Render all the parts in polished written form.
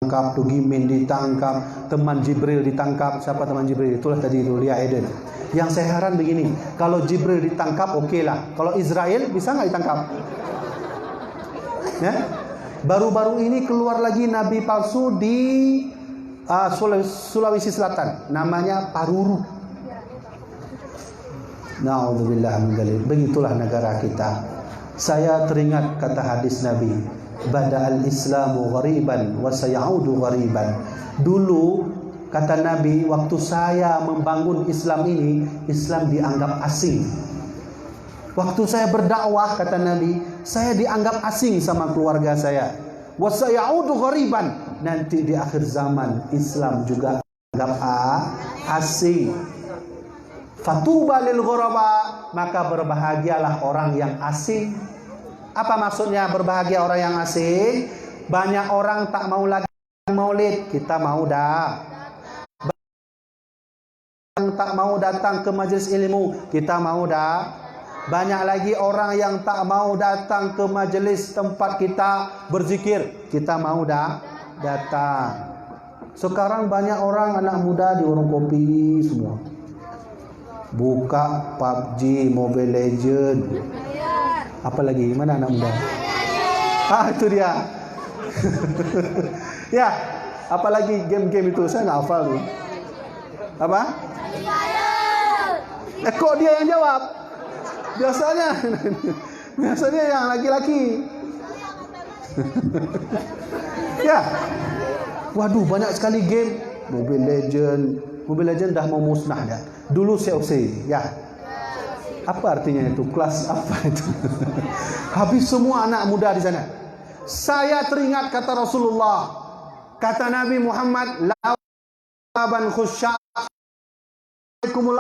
ditangkap, Tugimin ditangkap, teman Jibril ditangkap. Siapa teman Jibril? Itulah tadi itu, Lia Eden. Yang saya heran begini, kalau Jibril ditangkap oke lah, kalau Israel bisa nggak ditangkap? Ya? Baru-baru ini keluar lagi nabi palsu di Sulawesi Selatan, namanya Paruru. Na'udzubillah min dzalik. Begitulah negara kita. Saya teringat kata hadis Nabi, bada'al islamu ghariban wa sayaudu ghariban. Dulu kata Nabi, waktu saya membangun Islam ini, Islam dianggap asing. Waktu saya berdakwah, kata Nabi, saya dianggap asing sama keluarga saya. Wa sayaudu ghariban. Nanti di akhir zaman Islam juga dianggap asing. Fatuba lil ghuraba, maka berbahagialah orang yang asing. Apa maksudnya berbahagia orang yang asing? Banyak orang tak mau lagi maulid, kita mau dah. Yang tak mau datang ke majelis ilmu, kita mau dah. Banyak lagi orang yang tak mau datang ke majelis tempat kita berzikir, kita mau dah datang. Sekarang banyak orang anak muda di warung kopi semua buka PUBG, Mobile Legend, apa lagi? Mana anak muda? Itu dia. Ya, apalagi game-game itu saya nggak hafal tuh. Apa? Kok dia yang jawab? Biasanya yang laki-laki. Ya, waduh banyak sekali game Mobile Legend. Mobile Legend dah mau musnah dah. Dulu COC, ya. Apa artinya itu? Kelas apa itu? Habis semua anak muda di sana. Saya teringat kata Rasulullah, kata Nabi Muhammad, laban khusyaikumul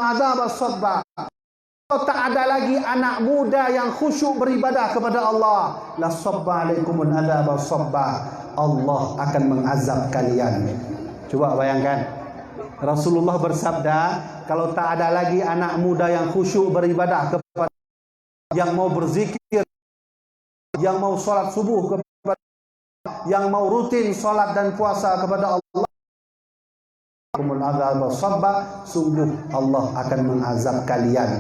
azab as-sabba. Kalau tak ada lagi anak muda yang khusyuk beribadah kepada Allah, la sabba alaikumul azab as-sabba. Allah akan mengazab kalian. Coba bayangkan. Rasulullah bersabda, kalau tak ada lagi anak muda yang khusyuk beribadah kepada, yang mau berzikir, yang mau sholat subuh kepada, yang mau rutin sholat dan puasa kepada Allah, sungguh Allah akan mengazab kalian.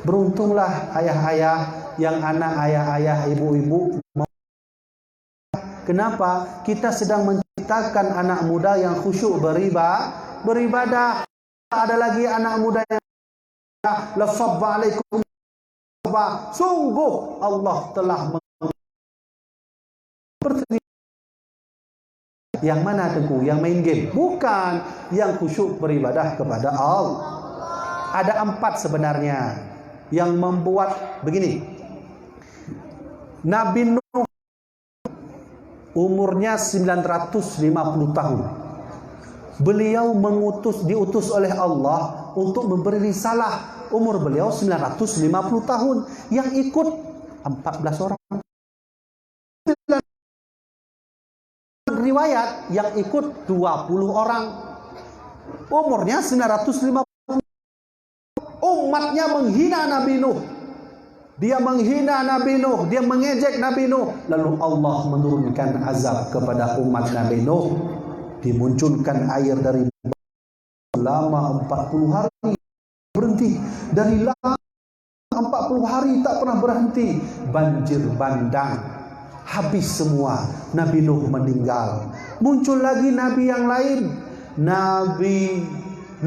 Beruntunglah ayah-ayah yang anak ayah-ayah, ibu-ibu. Kenapa? Kita sedang menciptakan anak muda yang khusyuk beribadah. Ada lagi anak muda yang la sabba alaikum. Sungguh Allah telah yang mana teguh? Yang main game? Bukan, yang khusyuk beribadah kepada Allah. Ada 4 sebenarnya yang membuat begini. Nabi Nuh umurnya 950 tahun. Beliau diutus oleh Allah untuk memberi risalah. Umur beliau 950 tahun. Yang ikut 14 orang. Riwayat yang ikut 20 orang. Umurnya 950. Umatnya menghina Nabi Nuh. Dia menghina Nabi Nuh, dia mengejek Nabi Nuh. Lalu Allah menurunkan azab kepada umat Nabi Nuh. Dimunculkan air dari selama 40 hari berhenti. Dari lama 40 hari tak pernah berhenti. Banjir bandang, habis semua. Nabi Nuh meninggal. Muncul lagi nabi yang lain, Nabi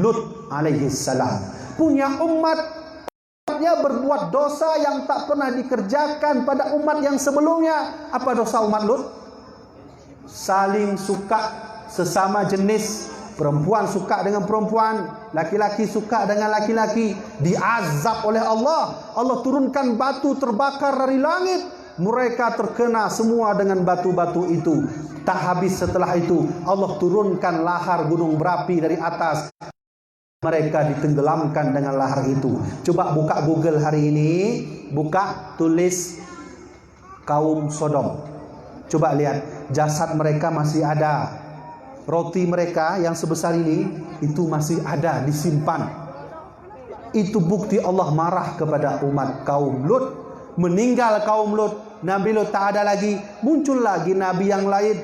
Lut alaihi salam. Punya umatnya berbuat dosa yang tak pernah dikerjakan pada umat yang sebelumnya. Apa dosa umat Lut? Saling suka sesama jenis. Perempuan suka dengan perempuan, laki-laki suka dengan laki-laki. Diazab oleh Allah. Allah turunkan batu terbakar dari langit. Mereka terkena semua dengan batu-batu itu. Tak habis setelah itu, Allah turunkan lahar gunung berapi dari atas. Mereka ditenggelamkan dengan lahar itu. Coba buka Google hari ini, buka, tulis kaum Sodom. Coba lihat, jasad mereka masih ada. Roti mereka yang sebesar ini, itu masih ada, disimpan. Itu bukti Allah marah kepada umat kaum Lut. Meninggal kaum Lut, Nabi Lut tak ada lagi. Muncul lagi nabi yang lain.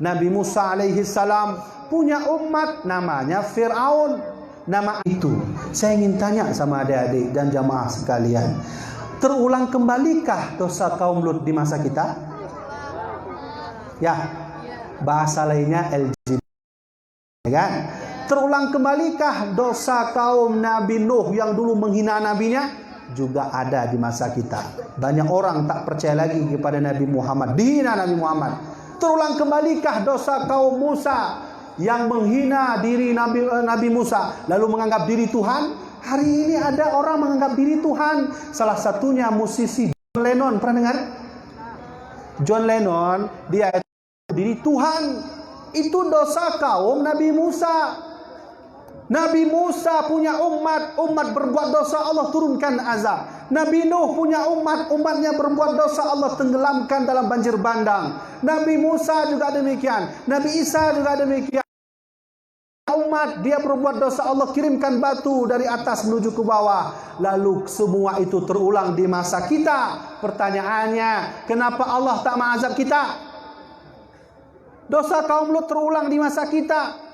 Nabi Musa alaihi salam punya umat namanya Fir'aun. Nama itu, saya ingin tanya sama adik-adik dan jamaah sekalian, terulang kembalikah dosa kaum Lut di masa kita? Ya, bahasa lainnya LGBT, ya kan? Terulang kembalikah dosa kaum Nabi Nuh yang dulu menghina nabinya? Juga ada di masa kita. Banyak orang tak percaya lagi kepada Nabi Muhammad, dihina Nabi Muhammad. Terulang kembalikah dosa kaum Musa yang menghina diri Nabi Musa lalu menganggap diri Tuhan? Hari ini ada orang menganggap diri Tuhan. Salah satunya musisi John Lennon, pernah dengar? John Lennon, dia diri Tuhan. Itu dosa kaum Nabi Musa. Nabi Musa punya umat berbuat dosa, Allah turunkan azab. Nabi Nuh punya umatnya berbuat dosa, Allah tenggelamkan dalam banjir bandang. Nabi Musa juga demikian, Nabi Isa juga demikian. Umat dia berbuat dosa, Allah kirimkan batu dari atas menuju ke bawah. Lalu semua itu terulang di masa kita. Pertanyaannya, kenapa Allah tak mengazab kita? Dosa kaum Lut terulang di masa kita.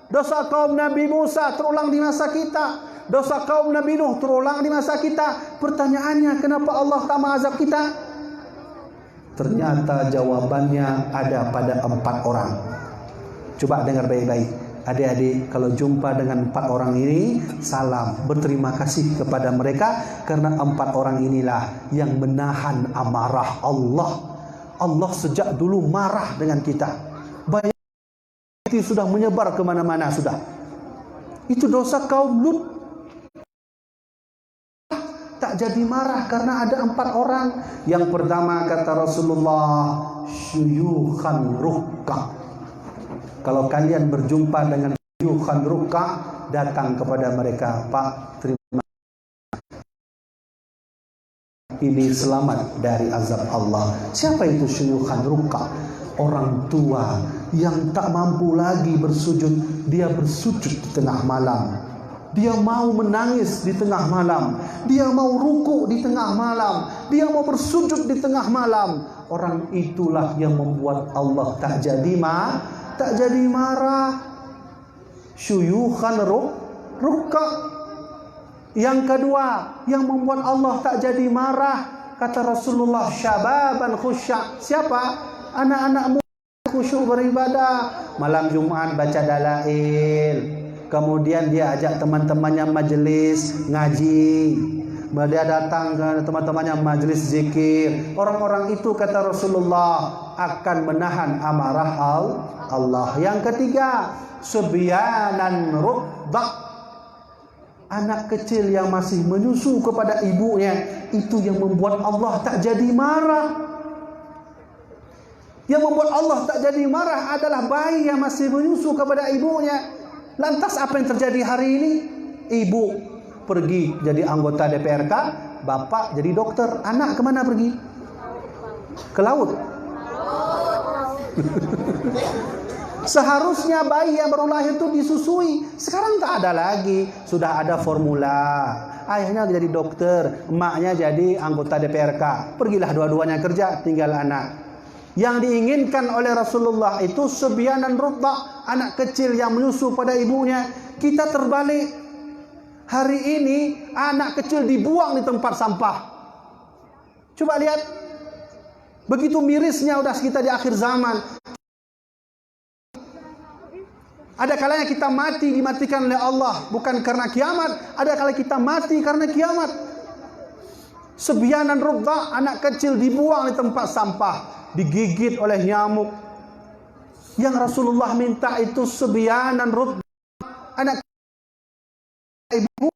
Dosa kaum Nabi Musa terulang di masa kita. Dosa kaum Nabi Nuh terulang di masa kita. Pertanyaannya, kenapa Allah tak mengazab kita? Ternyata jawabannya ada pada 4 orang. Coba dengar baik-baik. Adik-adik, kalau jumpa dengan 4 orang ini, salam, berterima kasih kepada mereka, karena 4 orang inilah yang menahan amarah Allah. Allah sejak dulu marah dengan kita. Banyak itu sudah menyebar kemana-mana sudah. Itu dosa kaum Lut. Tak jadi marah karena ada 4 orang. Yang pertama kata Rasulullah, syuyukhan rukka. Kalau kalian berjumpa dengan syuyukhan rukka, datang kepada mereka, Pak, terima ini selamat dari azab Allah. Siapa itu syuyukhan rukka? Orang tua yang tak mampu lagi bersujud, dia bersujud di tengah malam. Dia mau menangis di tengah malam. Dia mau ruku di tengah malam. Dia mau bersujud di tengah malam. Orang itulah yang membuat Allah tak jadi marah. Syuyukhan rukka. Yang kedua, yang membuat Allah tak jadi marah, kata Rasulullah, syababan khusya'. Siapa? Anak-anak muda khusyuk beribadah, malam Jumat baca dalail, kemudian dia ajak teman-temannya majelis ngaji, dia datang ke teman-temannya majelis zikir. Orang-orang itu kata Rasulullah akan menahan amarah Allah. Yang ketiga, subyanan ruddak, anak kecil yang masih menyusu kepada ibunya, itu yang membuat Allah tak jadi marah. Yang membuat Allah tak jadi marah adalah bayi yang masih menyusu kepada ibunya. Lantas apa yang terjadi hari ini? Ibu pergi jadi anggota DPRK, bapak jadi dokter. Anak kemana pergi? Ke laut. Seharusnya bayi yang baru lahir itu disusui. Sekarang tak ada lagi. Sudah ada formula. Ayahnya jadi dokter, emaknya jadi anggota DPRK. Pergilah dua-duanya kerja, tinggal anak. Yang diinginkan oleh Rasulullah itu subyanan rudda, anak kecil yang menyusu pada ibunya. Kita terbalik. Hari ini anak kecil dibuang di tempat sampah. Coba lihat. Begitu mirisnya udah kita di akhir zaman. Ada kalanya kita mati dimatikan oleh Allah bukan karena kiamat, ada kalanya kita mati karena kiamat. Subyanan rudda, anak kecil dibuang di tempat sampah, digigit oleh nyamuk. Yang Rasulullah minta itu subyanan rudda, anak ibu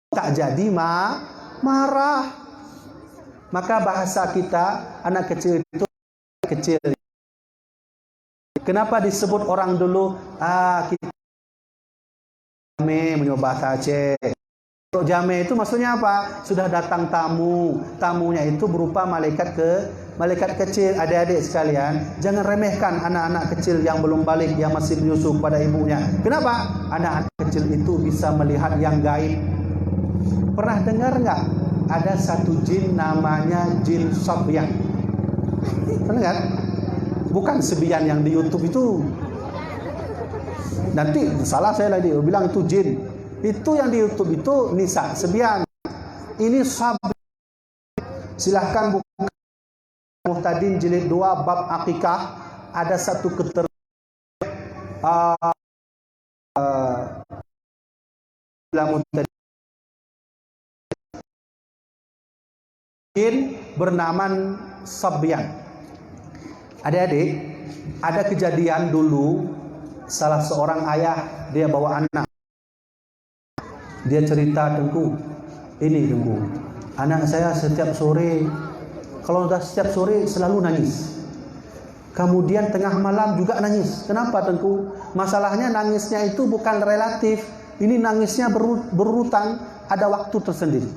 tak jadi marah. Maka bahasa kita anak kecil itu kecil. Kenapa disebut orang dulu kita jame menyembah Aceh. Untuk jame itu maksudnya apa? Sudah datang tamu. Tamunya itu berupa malaikat kecil. Adik-adik sekalian, jangan remehkan anak-anak kecil yang belum balik, yang masih menyusu pada ibunya. Kenapa? Anak-anak kecil itu bisa melihat yang gaib. Pernah dengar enggak? Ada satu jin namanya jin Sabyah. Pernah enggak? Bukan Sebian yang di YouTube itu. Nanti salah saya lagi, bilang itu jin. Itu yang di YouTube itu Nisa Sebian. Ini Sabian. Silahkan buka Muhtadin jilid 2 bab akikah. Ada satu jin bernama Sabian. Adik-adik, ada kejadian dulu salah seorang ayah, dia bawa anak. Dia cerita, Tengku, anak saya setiap sore, kalau sudah setiap sore selalu nangis. Kemudian tengah malam juga nangis. Kenapa, Tengku? Masalahnya nangisnya itu bukan relatif. Ini nangisnya berurutan, ada waktu tersendiri.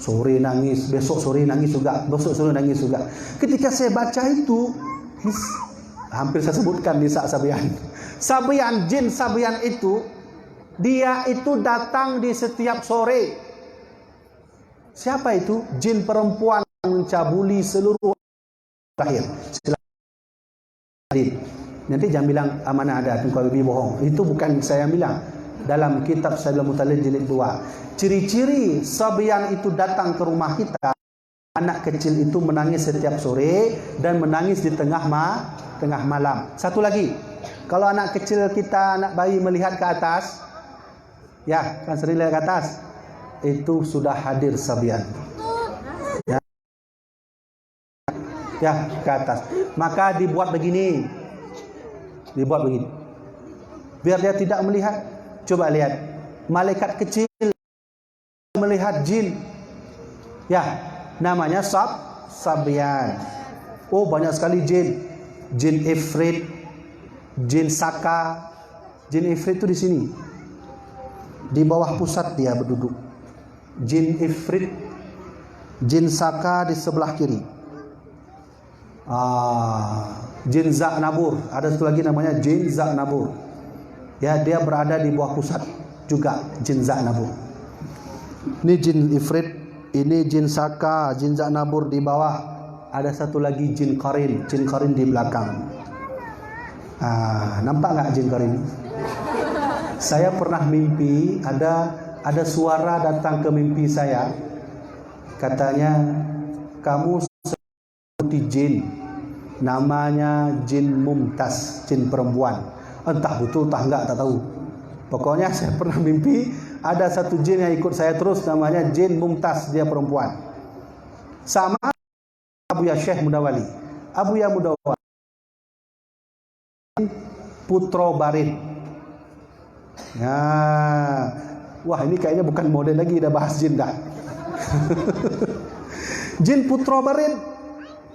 Sore nangis, besok sore nangis juga, besok sore nangis juga. Ketika saya baca itu, hampir saya sebutkan Nisa Sabian. Sabian, jin Sabian itu, dia itu datang di setiap sore. Siapa itu? Jin perempuan yang mencabuli seluruh lahir. Nanti jangan bilang amanah ada, Tengku Habibie bohong. Itu bukan saya bilang. Dalam kitab Sayyidul Muttalib jilid 2. Ciri-ciri Sabian itu datang ke rumah kita. Anak kecil itu menangis setiap sore dan menangis di tengah malam. Satu lagi, kalau anak kecil kita, anak bayi melihat ke atas, ya kan sering lihat ke atas, itu sudah hadir Sabian. Ya ke atas. Maka dibuat begini, biar dia tidak melihat. Coba lihat, malaikat kecil melihat jin, ya namanya Sabian. Oh, banyak sekali jin ifrit, jin saka. Jin ifrit itu di sini, di bawah pusat dia berduduk. Jin ifrit, jin saka di sebelah kiri. Jin Zaknabur, ada satu lagi namanya jin Zaknabur. Ya, dia berada di bawah pusat juga, jin Zaknabur. Ini jin ifrit, ini jin saka, jin Zaknabur di bawah. Ada satu lagi jin qarin di belakang. Nampak nggak jin qarin? Saya pernah mimpi, ada suara datang ke mimpi saya. Katanya, kamu seperti jin, namanya jin Mumtaz, jin perempuan. Entah betul entah enggak, tak tahu. Pokoknya saya pernah mimpi ada satu jin yang ikut saya terus, namanya jin Mumtaz, dia perempuan. Sama Abuya Syekh Mudawali. Abuya Mudawali Putra Barin. Ya. Wah, ini kayaknya bukan model lagi, dah bahas jin dah. Jin Putra Barin.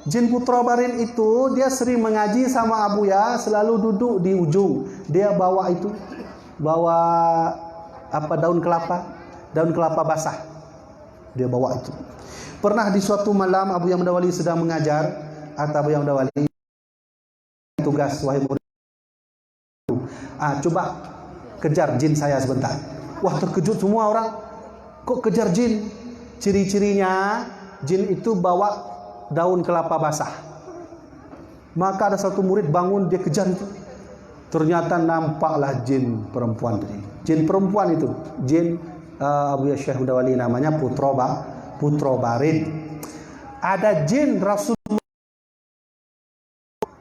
Jin Putra Barin itu dia sering mengaji sama Abuya, selalu duduk di ujung. Dia bawa daun kelapa basah. Dia bawa itu. Pernah di suatu malam Abuya Mudawali sedang mengajar, kata Abuya Mudawali, tugas wahai murid, coba kejar jin saya sebentar. Wah, terkejut semua orang. Kok kejar jin? Ciri-cirinya jin itu bawa daun kelapa basah. Maka ada satu murid bangun, dia kejar itu. Ternyata nampaklah jin perempuan tadi. Jin perempuan itu, jin Abuya Syekh Mudawali, namanya Putra Barin. Ada jin Rasul.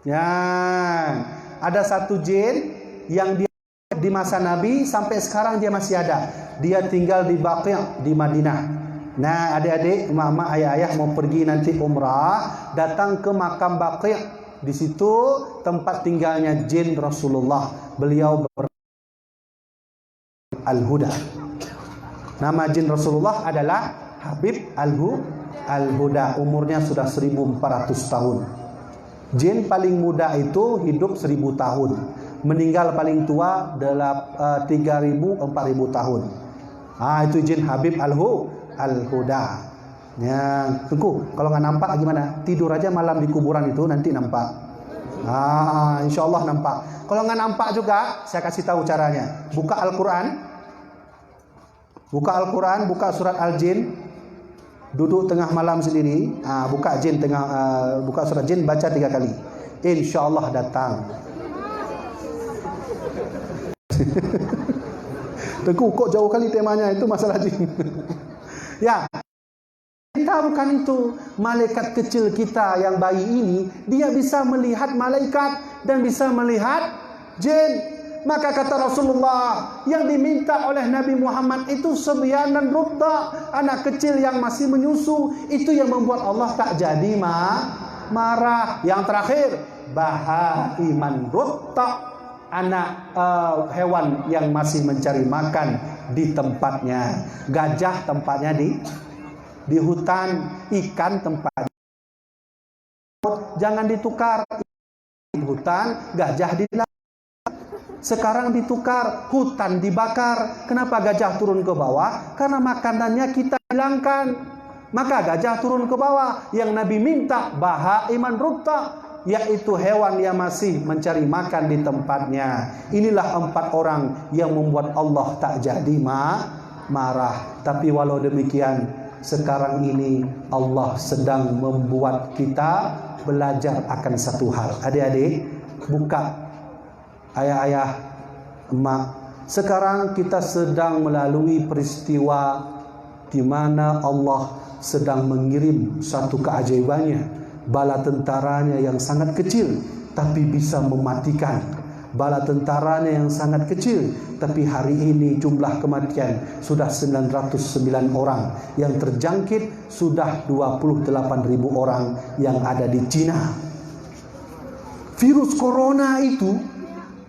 Ya, ada satu jin yang dia di masa Nabi sampai sekarang dia masih ada. Dia tinggal di Baqi' di Madinah. Nah, adik-adik, emak-emak, ayah-ayah mau pergi nanti umrah, datang ke makam Baqi'. Di situ tempat tinggalnya jin Rasulullah. Beliau Al-Huda. Nama jin Rasulullah adalah Habib Al-Huda. Umurnya sudah 1400 tahun. Jin paling muda itu hidup 1000 tahun. Meninggal paling tua adalah 3000-4000 tahun. Itu jin Habib Al-Huda. Ya, Tengku, kalau nggak nampak gimana? Tidur aja malam di kuburan itu, nanti nampak. Insya Allah nampak. Kalau nggak nampak juga, saya kasih tahu caranya. Buka Al-Quran, buka surat Al-Jin, duduk tengah malam sendiri. Buka surat Jin, baca 3 kali. InsyaAllah datang. Tengku kok jauh kali temanya, itu masalah jin. Ya, kita bukan itu. Malaikat kecil kita yang bayi ini, dia bisa melihat malaikat dan bisa melihat jin. Maka kata Rasulullah, yang diminta oleh Nabi Muhammad itu sebyanan rudda, anak kecil yang masih menyusu. Itu yang membuat Allah tak jadi marah. Yang terakhir, bahaiman rudda, anak hewan yang masih mencari makan di tempatnya. Gajah tempatnya di hutan, ikan tempatnya. Jangan ditukar, di hutan, gajah di laut. Sekarang ditukar, hutan dibakar. Kenapa gajah turun ke bawah? Karena makanannya kita hilangkan. Maka gajah turun ke bawah. Yang Nabi minta bahaiman rudda, yaitu hewan yang masih mencari makan di tempatnya. Inilah 4 orang yang membuat Allah tak jadi marah. Tapi walau demikian, sekarang ini Allah sedang membuat kita belajar akan satu hal. Adik-adik, buka, ayah-ayah, emak. Sekarang kita sedang melalui peristiwa di mana Allah sedang mengirim satu keajaibannya. Bala tentaranya yang sangat kecil tapi bisa mematikan. Bala tentaranya yang sangat kecil, tapi hari ini jumlah kematian sudah 909 orang. Yang terjangkit sudah 28.000 orang yang ada di Cina. Virus corona itu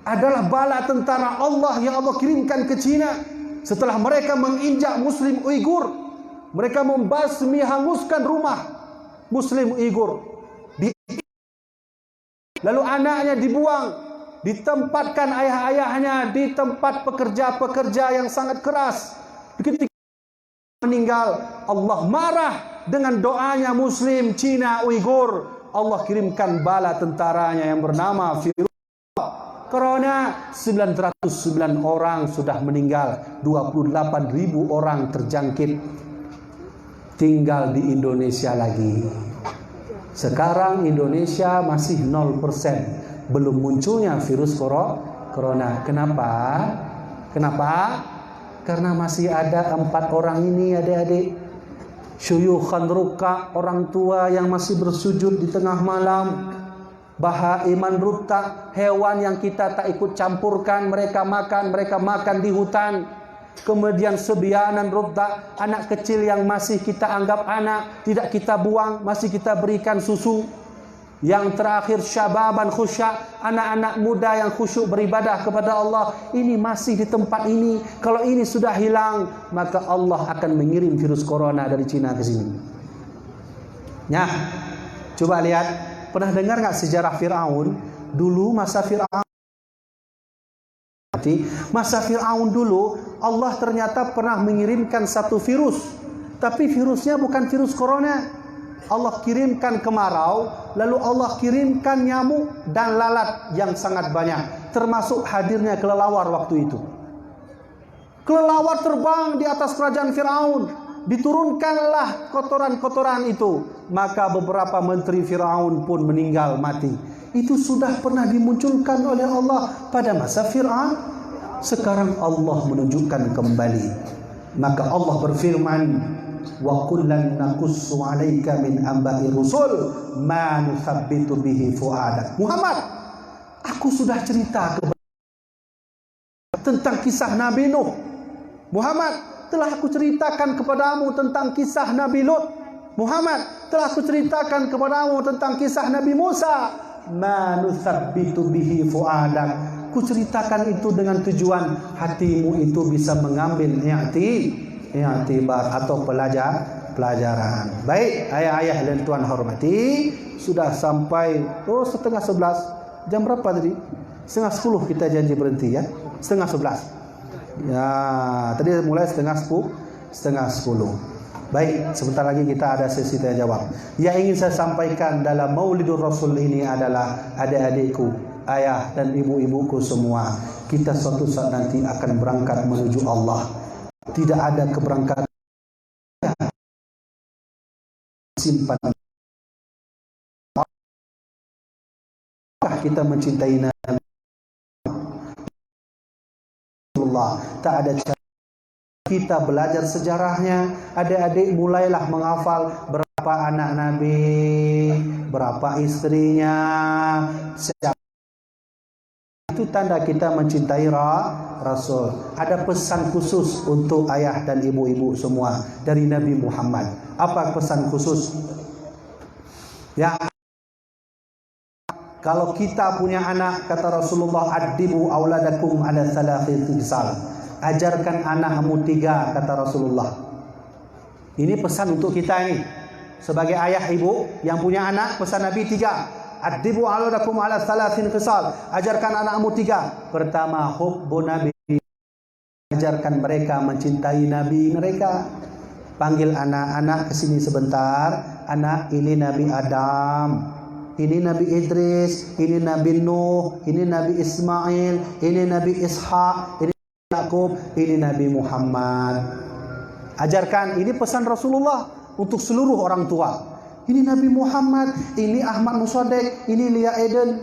adalah bala tentara Allah yang Allah kirimkan ke Cina. Setelah mereka menginjak Muslim Uighur, mereka membasmi, hanguskan rumah Muslim Uighur. Lalu anaknya dibuang, ditempatkan ayah-ayahnya di tempat pekerja-pekerja yang sangat keras. Ketika meninggal, Allah marah dengan doanya Muslim Cina Uighur. Allah kirimkan bala tentaranya yang bernama virus corona. 909 orang sudah meninggal, 28.000 orang terjangkit. Tinggal di Indonesia lagi. Sekarang Indonesia masih 0%, belum munculnya virus corona. Kenapa? Karena masih ada 4 orang ini, adik-adik. Syuyukhan ruka, orang tua yang masih bersujud di tengah malam. Bahaiman rudda, hewan yang kita tak ikut campurkan, mereka makan di hutan. Kemudian sebyanan rudda, anak kecil yang masih kita anggap anak, tidak kita buang, masih kita berikan susu. Yang terakhir syababan khusya, anak-anak muda yang khusyuk beribadah kepada Allah. Ini masih di tempat ini. Kalau ini sudah hilang, maka Allah akan mengirim virus corona dari Cina ke sini. Nah, coba lihat. Pernah dengar nggak sejarah Fir'aun? Dulu masa Fir'aun dulu, Allah ternyata pernah mengirimkan satu virus. Tapi virusnya bukan virus corona. Allah kirimkan kemarau, lalu Allah kirimkan nyamuk dan lalat yang sangat banyak. Termasuk hadirnya kelelawar waktu itu. Kelelawar terbang di atas kerajaan Fir'aun. Diturunkanlah kotoran-kotoran itu. Maka beberapa menteri Fir'aun pun meninggal mati. Itu sudah pernah dimunculkan oleh Allah pada masa Fir'aun. Sekarang Allah menunjukkan kembali. Maka Allah berfirman, wa kullan naqussu 'alaika min anba'i rusul ma nusabbitu bihi fu'adak. Muhammad, aku sudah cerita tentang kisah Nabi Nuh. Muhammad, telah aku ceritakan kepadamu tentang kisah Nabi Lut. Muhammad, telah aku ceritakan kepadamu tentang kisah Nabi Musa. Ma nusabbitu bihi fu'adak. Ku ceritakan itu dengan tujuan hatimu itu bisa mengambil i'tibar atau pelajaran. Baik, ayah-ayah dan tuan hormati, sudah sampai 10:30. Jam berapa tadi? 9:30 kita janji berhenti ya. 10:30. Ya, tadi mulai 9:10. Baik, sebentar lagi kita ada sesi tanya jawab. Yang ingin saya sampaikan dalam Maulidur Rasul ini adalah adik-adikku, ayah dan ibu-ibuku semua. Kita suatu saat nanti akan berangkat menuju Allah. Tidak ada keberangkatan simpan kita mencintai Nabi Rasulullah. Tak ada cara kita belajar sejarahnya. Adik-adik mulailah menghafal berapa anak Nabi, berapa istrinya, siapa. Itu tanda kita mencintai Rasul. Ada pesan khusus untuk ayah dan ibu-ibu semua dari Nabi Muhammad. Apa pesan khusus? Ya, kalau kita punya anak, kata Rasulullah, addibu auladakum ala thalathati khisal. Ajarkan anakmu 3, kata Rasulullah. Ini pesan untuk kita ini. Sebagai ayah ibu yang punya anak, pesan Nabi 3. Addibu auladakum ala thalathin khisal. Ajarkan anakmu 3. Pertama, hubbu Nabi. Ajarkan mereka mencintai Nabi mereka. Panggil anak-anak ke sini sebentar. Anak, ini Nabi Adam, ini Nabi Idris, ini Nabi Nuh, ini Nabi Ismail, ini Nabi Ishaq, ini Yakub, ini Nabi Muhammad. Ajarkan, ini pesan Rasulullah untuk seluruh orang tua. Ini Nabi Muhammad, ini Ahmad Musaddiq, ini Lia Eden,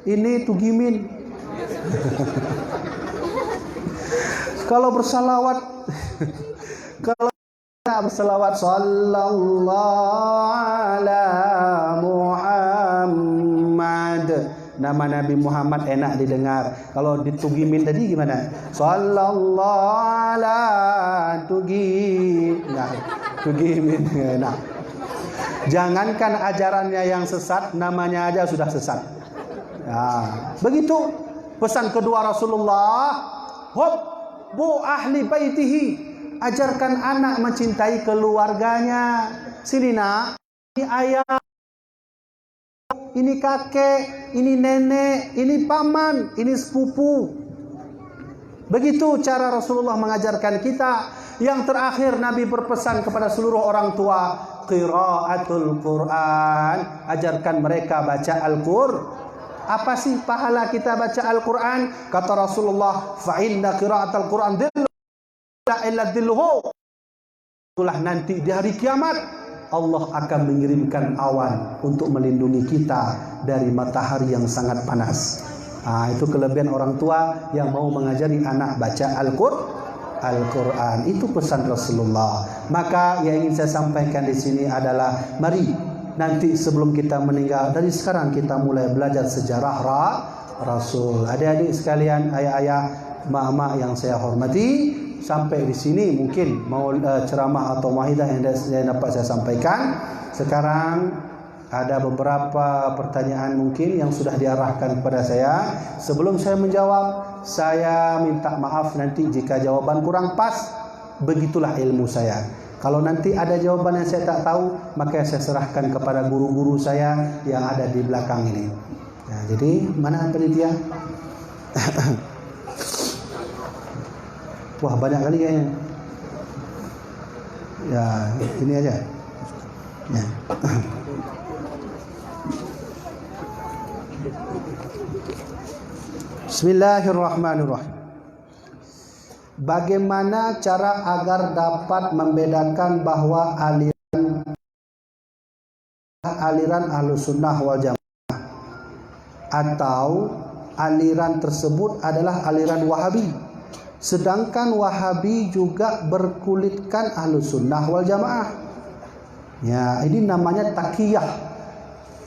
ini Tugimin. Kalau bersalawat, kalau bersalawat sallallahu ala Muhammad, nama Nabi Muhammad enak didengar. Kalau ditugimin tadi gimana? Sallallahu ala tugimin enak. Jangankan ajarannya yang sesat, namanya aja sudah sesat. Nah, begitu pesan kedua Rasulullah. Hubbu ahli baitihi. Ajarkan anak mencintai keluarganya. Sini nak, ini ayah, ini kakek, ini nenek, ini paman, ini sepupu. Begitu cara Rasulullah mengajarkan kita. Yang terakhir, Nabi berpesan kepada seluruh orang tua, qiraatul Quran. Ajarkan mereka baca Al-Quran. Apa sih pahala kita baca Al-Quran? Kata Rasulullah, fa inna qiraatul Quran itulah nanti di hari kiamat Allah akan mengirimkan awan untuk melindungi kita dari matahari yang sangat panas. Itu kelebihan orang tua yang mau mengajari anak baca Al-Quran. Itu pesan Rasulullah. Maka yang ingin saya sampaikan di sini adalah, mari nanti sebelum kita meninggal, dari sekarang kita mulai belajar sejarah Rasul. Adik-adik sekalian, ayah-ayah, mak-mak yang saya hormati, sampai di sini mungkin mau ceramah atau maidah yang dapat saya sampaikan. Sekarang ada beberapa pertanyaan mungkin yang sudah diarahkan kepada saya. Sebelum saya menjawab, saya minta maaf nanti jika jawaban kurang pas. Begitulah ilmu saya. Kalau nanti ada jawaban yang saya tak tahu, maka saya serahkan kepada guru-guru saya yang ada di belakang ini. Nah, jadi mana panitia? Wah, banyak kali kayaknya. Ya, ini aja. Ya. Bismillahirrahmanirrahim. Bagaimana cara agar dapat membedakan bahwa aliran Ahlussunnah wal Jamaah atau aliran tersebut adalah aliran Wahabi? Sedangkan Wahabi juga berkulitkan Ahlussunnah wal Jamaah. Ya, ini namanya taqiyah.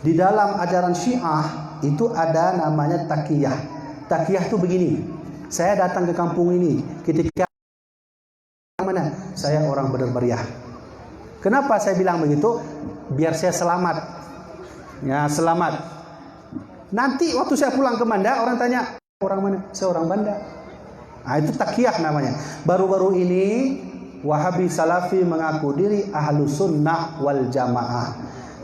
Di dalam ajaran Syiah itu ada namanya taqiyah. Taqiyah itu begini. Saya datang ke kampung ini ketika mana? Saya orang Badar Meriah. Kenapa saya bilang begitu? Biar saya selamat. Ya, selamat. Nanti waktu saya pulang ke Banda, orang tanya, orang mana? Saya orang Banda. Nah, itu taqiyah namanya. Baru-baru ini Wahabi Salafi mengaku diri Ahlussunnah wal Jamaah.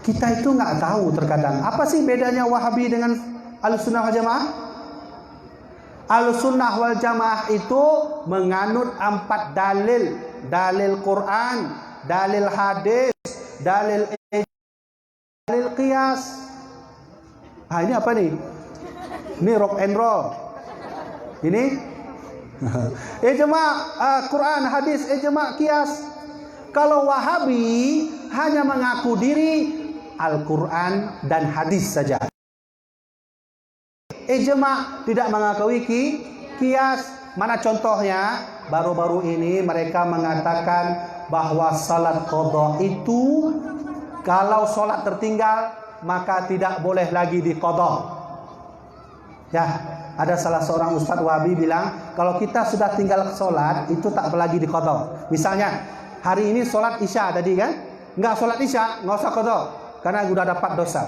Kita itu nggak tahu terkadang apa sih bedanya Wahabi dengan Ahlussunnah wal Jamaah. Ahlussunnah wal Jamaah itu menganut 4 dalil. Dalil Quran, dalil hadis, dalil qiyas. Ini apa nih? Ini rock and roll. Ini ijma' Quran, hadis, ijma' qiyas. Kalau Wahabi hanya mengaku diri Al-Quran dan hadis saja. ijma, tidak mengakui kias. Mana contohnya? Baru-baru ini mereka mengatakan bahwa salat qada itu kalau salat tertinggal maka tidak boleh lagi diqada. Ya, ada salah seorang ustaz Wahabi bilang kalau kita sudah tinggal salat itu tak lagi diqada. Misalnya hari ini salat Isya tadi kan? Enggak salat Isya, enggak usah qada karena sudah dapat dosa.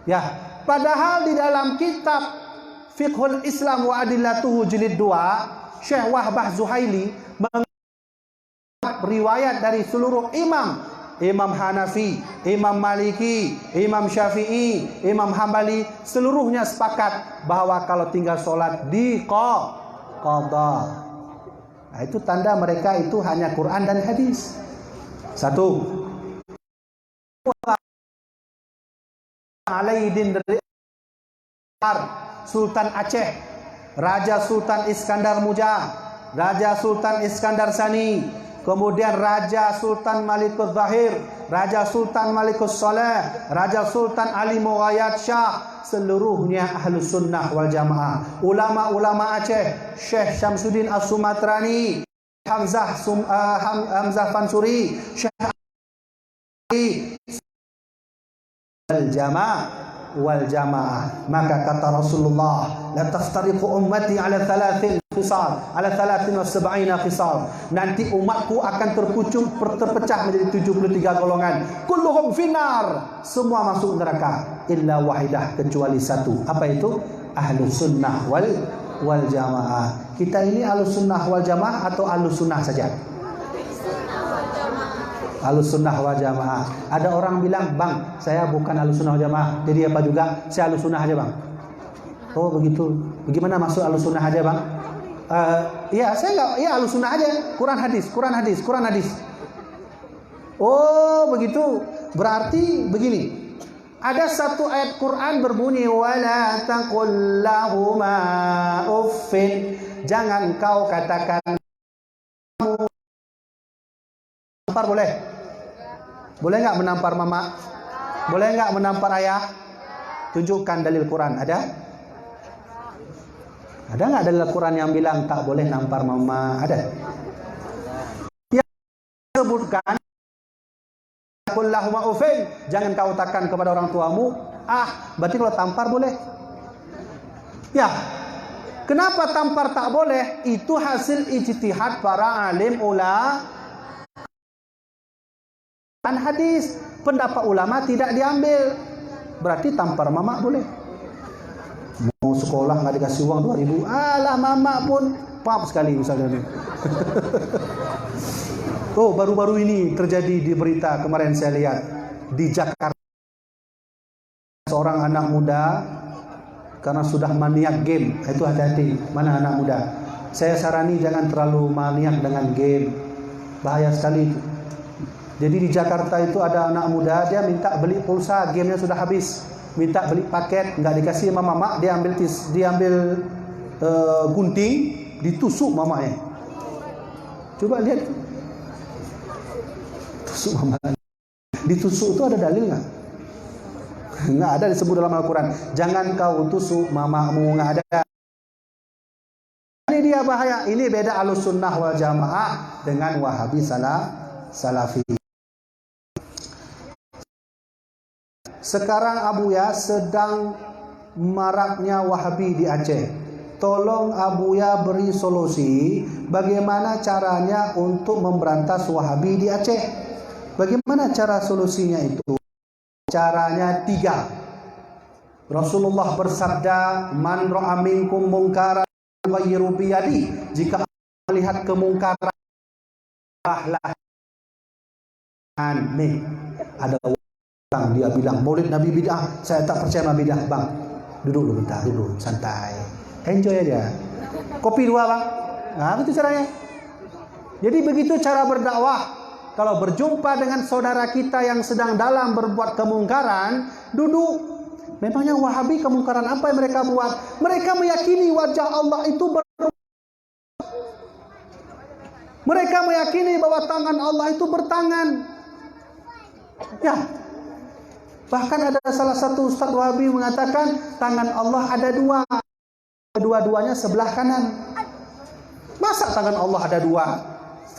Ya, padahal di dalam kitab Fiqhul Islam wa Adillatuhu jilid 2, Syekh Wahbah Zuhaili mengangkat riwayat dari seluruh imam, Imam Hanafi, Imam Maliki, Imam Syafi'i, Imam Hambali, seluruhnya sepakat bahwa kalau tinggal sholat diqada. Nah, itu tanda mereka itu hanya Quran dan hadis. Satu, Alaidin dari Sultan Aceh, Raja Sultan Iskandar Muja, Raja Sultan Iskandar Sani, kemudian Raja Sultan Malikus Zahir, Raja Sultan Malikus Saleh, Raja Sultan Ali Mughayat Shah, seluruhnya Ahlus Sunnah wal Jamaah. Ulama-ulama Aceh, Syekh Syamsuddin As-Sumatrani, Hamzah Fansuri, Syekh wal jamaah. Maka kata Rasulullah, la taftariqu ummati ala 30 khisal, ala 73 khisal. Nanti umatku akan terpecah menjadi 73 golongan. Kulluhum finnar, semua masuk neraka illa wahidah, kecuali satu. Apa itu? Ahlus sunnah wal jamaah. Kita ini ahlus sunnah wal jamaah atau ahlus sunnah saja? Ahlus sunnah wal jamaah. Ada orang bilang, bang, saya bukan ahlus sunnah wal jamaah. Jadi apa juga? Saya ahlus sunnah aja, bang. Oh begitu. Bagaimana masuk ahlus sunnah aja, bang? Ya saya nggak. Ya ahlus sunnah aja. Quran hadis, Quran hadis, Quran hadis. Oh begitu. Berarti begini. Ada satu ayat Quran berbunyi, wala taqul lahuma uffin. Jangan kau katakan. Menampar boleh? Boleh nggak menampar mama? Boleh nggak menampar ayah? Tunjukkan dalil Quran. Ada? Ada nggak dalil Quran yang bilang tak boleh nampar mama? Ada? Yang disebutkan, Allahumma ufin, jangan kau katakan kepada orang tuamu. Berarti kalau tampar boleh? Ya. Kenapa tampar tak boleh? Itu hasil ijtihad para alim hadis. Pendapat ulama tidak diambil. Berarti tampar mama boleh. Mau sekolah nggak dikasih uang 2.000, alah mama pun pap sekali misalnya. Oh, baru-baru ini terjadi di berita kemarin saya lihat di Jakarta, seorang anak muda karena sudah maniak game. Itu hati-hati, mana anak muda. Saya sarani jangan terlalu maniak dengan game, bahaya sekali itu. Jadi di Jakarta itu ada anak muda, dia minta beli pulsa, gamenya sudah habis, minta beli paket, nggak dikasih sama mama, dia ambil gunting, ditusuk mamanya. Coba lihat, tusuk mama. Ditusuk itu ada dalil nggak? Nggak ada disebut dalam Al-Quran. Jangan kau tusuk mamamu, nggak ada. Ini dia bahaya. Ini beda Ahlus Sunnah wal Jamaah dengan Wahabi Salafi. Sekarang Abuya sedang maraknya Wahabi di Aceh. Tolong Abuya beri solusi bagaimana caranya untuk memberantas Wahabi di Aceh. Bagaimana cara solusinya itu? Caranya 3. Rasulullah bersabda, man ra'a minkum munkaran yughayyiru biyadi. Jika melihat kemungkaran, nih ada orang dia bilang Maulid Nabi bid'ah, saya tak percaya Nabi bid'ah. Bang, duduk dulu bentar, duduk santai, enjoy aja, kopi 2 bang. Nah itu caranya. Jadi begitu cara berdakwah. Kalau berjumpa dengan saudara kita yang sedang dalam berbuat kemungkaran, duduk. Memangnya Wahabi kemungkaran apa yang mereka buat? Mereka meyakini wajah Allah itu mereka meyakini bahwa tangan Allah itu bertangan. Ya. Bahkan ada salah satu Ustaz Wahabi mengatakan tangan Allah ada dua, kedua-duanya sebelah kanan. Masa tangan Allah ada dua,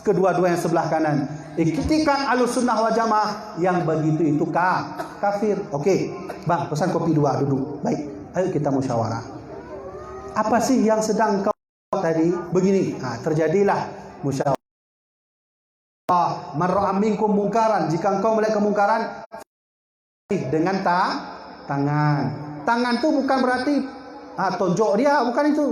kedua-duanya sebelah kanan? Ketika Ahlussunnah wal Jamaah yang begitu itu kafir. Oke, bang, pesan kopi dua, duduk. Baik, ayo kita musyawarah. Apa sih yang sedang kau tadi? Begini, terjadilah musyawarah. Man ra'a minkum mungkaran, jika engkau melihat kemungkaran dengan tangan. Tangan itu bukan berarti tonjok dia, bukan itu.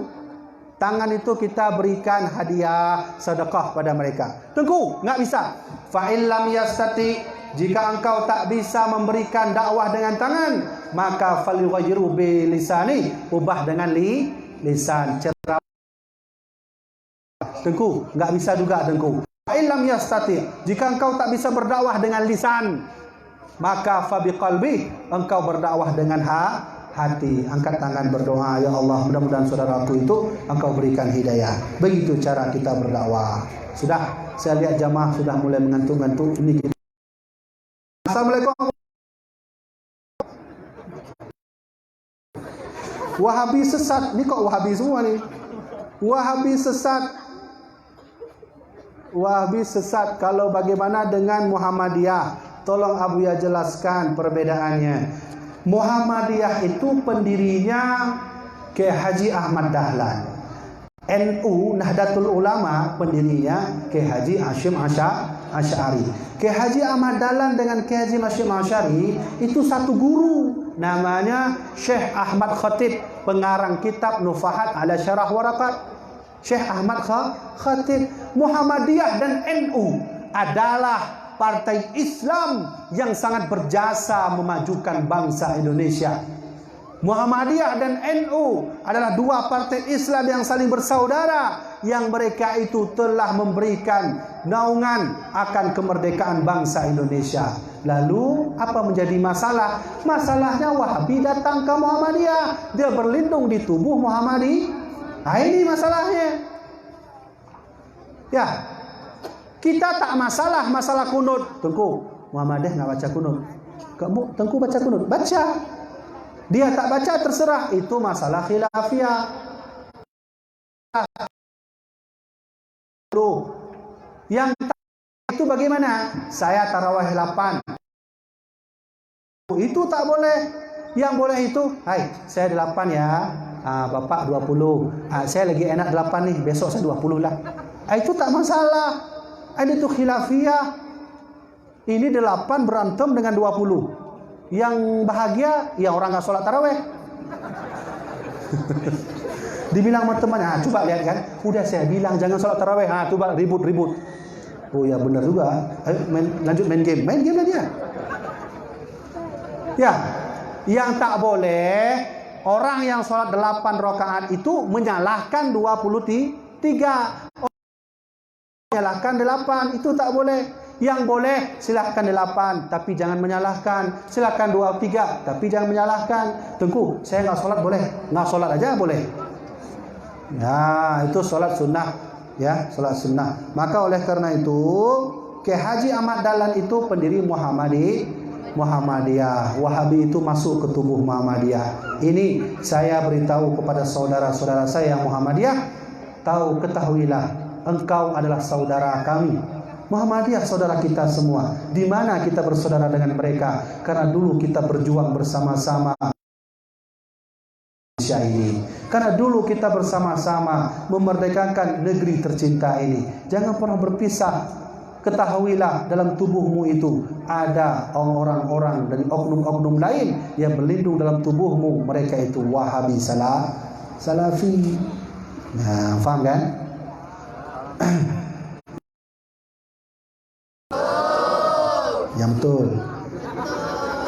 Tangan itu kita berikan hadiah, sedekah pada mereka. Tengku, enggak bisa. Fa in lam yastati, jika engkau tak bisa memberikan dakwah dengan tangan, maka falyughayyiru bi lisani, ubah dengan lisan. Cerah. Tengku, enggak bisa juga tengku. Fa in lam yastati, jika engkau tak bisa berdakwah dengan lisan, maka fa biqalbi, engkau berdakwah dengan hati. Angkat tangan berdoa, ya Allah, mudah-mudahan saudaraku itu engkau berikan hidayah. Begitu cara kita berdakwah. Sudah, saya lihat jamaah sudah mulai mengantuk-ngantuk. Ini kita. Assalamualaikum. Wahabi sesat. Ini kok Wahabi semua nih? Wahabi sesat. Wahabi sesat. Kalau bagaimana dengan Muhammadiyah? Tolong Abuya jelaskan perbedaannya. Muhammadiyah itu pendirinya Kiai Haji Ahmad Dahlan. NU Nahdlatul Ulama pendirinya Kiai Haji Hasyim Asy'ari. Kiai Haji Ahmad Dahlan dengan Kiai Haji Hasyim Asy'ari itu satu guru, namanya Syekh Ahmad Khatib, pengarang kitab Nufahat ala Syarah Warakat. Syekh Ahmad Khatib. Muhammadiyah dan NU adalah partai Islam yang sangat berjasa memajukan bangsa Indonesia. Muhammadiyah dan NU adalah dua partai Islam yang saling bersaudara, yang mereka itu telah memberikan naungan akan kemerdekaan bangsa Indonesia. Lalu apa menjadi masalah? Masalahnya Wahabi datang ke Muhammadiyah, dia berlindung di tubuh Muhammadiyah. Ini masalahnya. Ya, kita tak masalah kunut. Tengku, Muhammadiyah nggak baca kunut. Kamu Tengku baca kunut? Baca. Dia tak baca terserah. Itu masalah khilafiyah. Yang itu bagaimana? Saya tarawih 8. Itu tak boleh. Yang boleh itu, hai, saya 8 ya. Bapak 20. Saya lagi enak 8 nih. Besok saya 20 lah. Itu tak masalah. Ini tuh khilafiyah. Ini 8 berantem dengan 20. Yang bahagia ya orang gak sholat taraweh. Dibilang sama temannya, coba lihat kan, udah saya bilang jangan sholat taraweh. Coba ribut-ribut. Oh ya benar juga. Ayo lanjut main game lah dia. Ya, yang tak boleh orang yang sholat 8 rakaat itu menyalahkan 23. Menyalahkan 8 itu tak boleh. Yang boleh silahkan 8, tapi jangan menyalahkan. Silahkan 23, tapi jangan menyalahkan. Tengku, saya nggak sholat boleh, nggak sholat aja boleh. Ya, itu sholat sunnah, ya, sholat sunnah. Maka oleh karena itu, Kiai Haji Ahmad Dahlan itu pendiri Muhammadiyah. Wahabi itu masuk ke tubuh Muhammadiyah. Ini saya beritahu kepada saudara-saudara saya yang Muhammadiyah, ketahuilah, engkau adalah saudara kami. Muhammadiyah saudara kita semua. Di mana kita bersaudara dengan mereka? Karena dulu kita berjuang bersama-sama Indonesia ini. Karena dulu kita bersama-sama memerdekakan negeri tercinta ini. Jangan pernah berpisah. Ketahuilah dalam tubuhmu itu ada orang-orang dari oknum-oknum lain yang berlindung dalam tubuhmu. Mereka itu Wahabi Salafi. Nah, faham kan? Yang betul.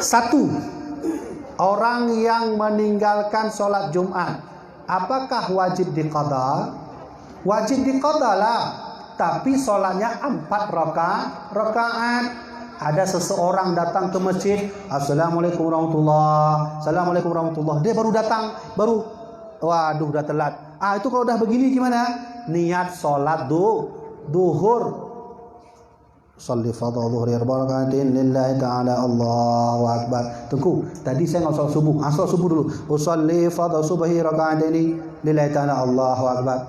1. Orang yang meninggalkan sholat Jumat, apakah wajib diqadha? Wajib diqadha lah. Tapi sholatnya 4 rakaat. Ada seseorang datang ke masjid, Assalamualaikum warahmatullahi, Assalamualaikum warahmatullahi. Dia baru datang, waduh udah telat. Itu kalau udah begini gimana? Niat sholat duhur. Sholli fardhu dhuhri arba'atin lillahi ta'ala Allahu akbar. Tunggu, tadi saya nggak sholat subuh. Sholat subuh dulu. Usolli fardhu subhi raka'ataini lillahi ta'ala Allahu akbar.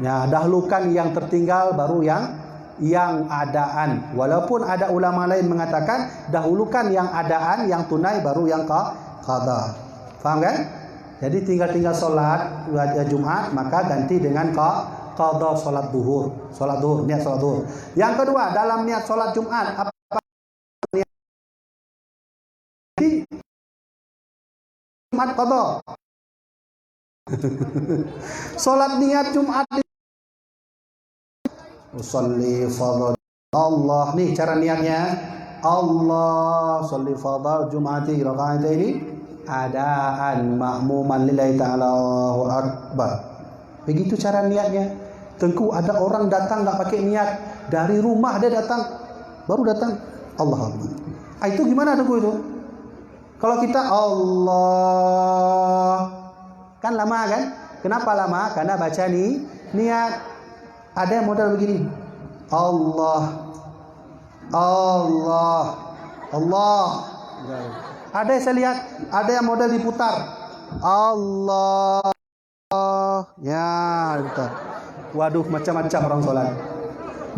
Ya, dahulukan yang tertinggal baru yang adaan. Walaupun ada ulama lain mengatakan dahulukan yang adaan, yang tunai baru yang qada. Faham kan? Jadi tinggal sholat Jumat maka ganti dengan qada sholat duhur, niat sholat duhur. Yang kedua, dalam niat sholat Jumat apa niat Jumat qada? Sholat niat Jumat usolli fardhu Allah. Nih cara niatnya. Allah sholli fardhu Jumati raka'ataini adaan ma'muman lillahi ta'ala Allahu akbar. Begitu cara niatnya. Tengku ada orang datang nggak pakai niat, dari rumah dia datang, baru datang Allah Akbar. Itu gimana tengku itu? Kalau kita Allah kan lama kan? Kenapa lama? Karena baca niat. Ada yang model begini. Allah. Ada yang saya lihat, ada yang model diputar. Allah. Ya, diputar. Waduh, macam-macam orang sholat.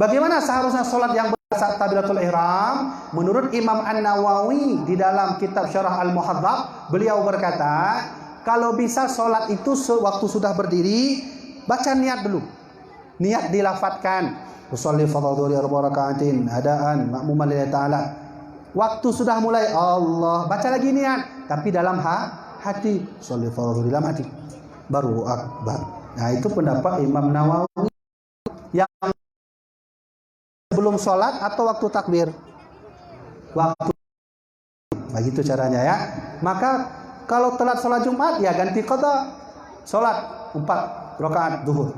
Bagaimana seharusnya sholat yang saat takbiratul ihram? Menurut Imam An-Nawawi di dalam kitab Syarah Al-Muhadzab, beliau berkata, kalau bisa sholat itu waktu sudah berdiri, baca niat dulu. Niat dilafatkan. Usolli fardhu dhuhri arba'atin adaan ma'muman lillahi ta'ala. Waktu sudah mulai Allah, baca lagi niat, tapi dalam hati. Usolli fardhu dhuhri dalam hati. Baru akbar. Nah, itu pendapat Imam Nawawi yang sebelum sholat atau waktu takbir. Waktu. Begitu caranya ya. Maka kalau telat sholat Jumat ya ganti qada. Sholat 4 rakaat zuhur.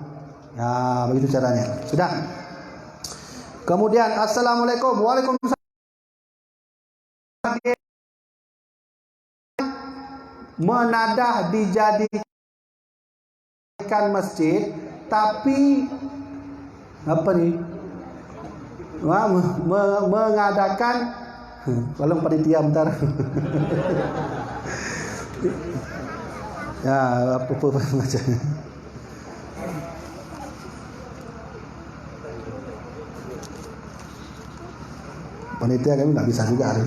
Ya, begitu caranya. Sudah. Kemudian assalamualaikum, waalaikumsalam. Menadah dijadikan masjid, tapi apa nih? Mengadakan kalau panitia bentar. Ya, apa macam. Panitia kami nggak bisa juga hari.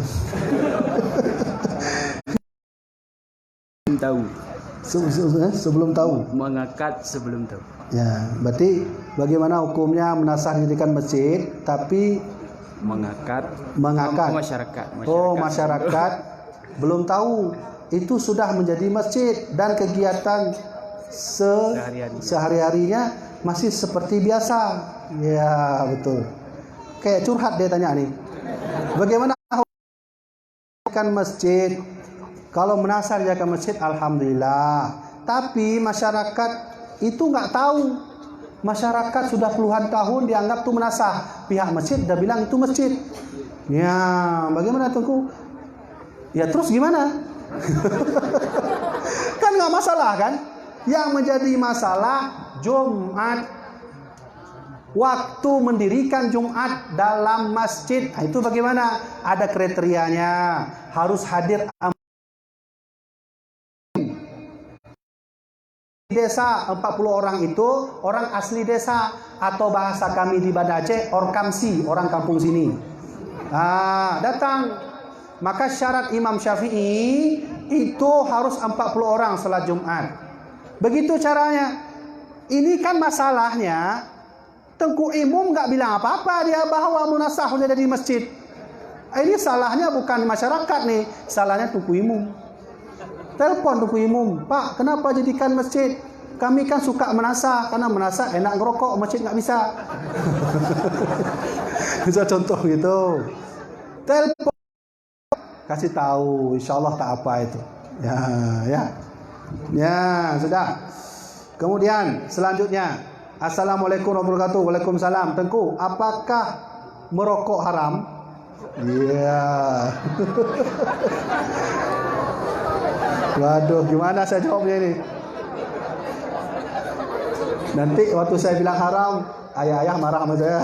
Tahu. Sebelum tahu. Mengangkat sebelum tahu. Ya, berarti bagaimana hukumnya menasah dirikan masjid, tapi mengangkat. Masyarakat. Masyarakat belum tahu itu sudah menjadi masjid dan kegiatan sehari-harinya masih seperti biasa. Ya, betul. Kayak curhat dia tanya nih. Bagaimana kan masjid? Kalau menasar dia ke masjid, alhamdulillah. Tapi masyarakat itu nggak tahu. Masyarakat sudah puluhan tahun dianggap itu menasah. Pihak masjid udah bilang itu masjid. Ya, bagaimana tuh? Ya terus gimana? Kan nggak masalah kan? Yang menjadi masalah Jumat. Waktu mendirikan Jumat dalam masjid. Nah, itu bagaimana? Ada kriterianya. Harus hadir desa 40 orang itu orang asli desa, atau bahasa kami di Banda Aceh Orkamsi, orang kampung sini. Datang. Maka syarat Imam Syafi'i itu harus 40 orang salat Jumat. Begitu caranya. Ini kan masalahnya Tengku Imum nggak bilang apa-apa dia bahwa munasah udah ada di masjid. Ini salahnya bukan masyarakat nih, salahnya Tengku Imum. Telepon Tengku Imum, Pak, kenapa jadikan masjid? Kami kan suka menasah, karena menasah enak ngerokok, masjid nggak bisa. Bisa contoh gitu. Telepon, kasih tahu, insya Allah tak apa itu. Ya, sudah. Kemudian selanjutnya. Assalamualaikum warahmatullahi wabarakatuh. Waalaikumsalam. Tengku, apakah merokok haram? Iya. Waduh, gimana saya jawabnya ini? Nanti waktu saya bilang haram, ayah-ayah marah sama saya.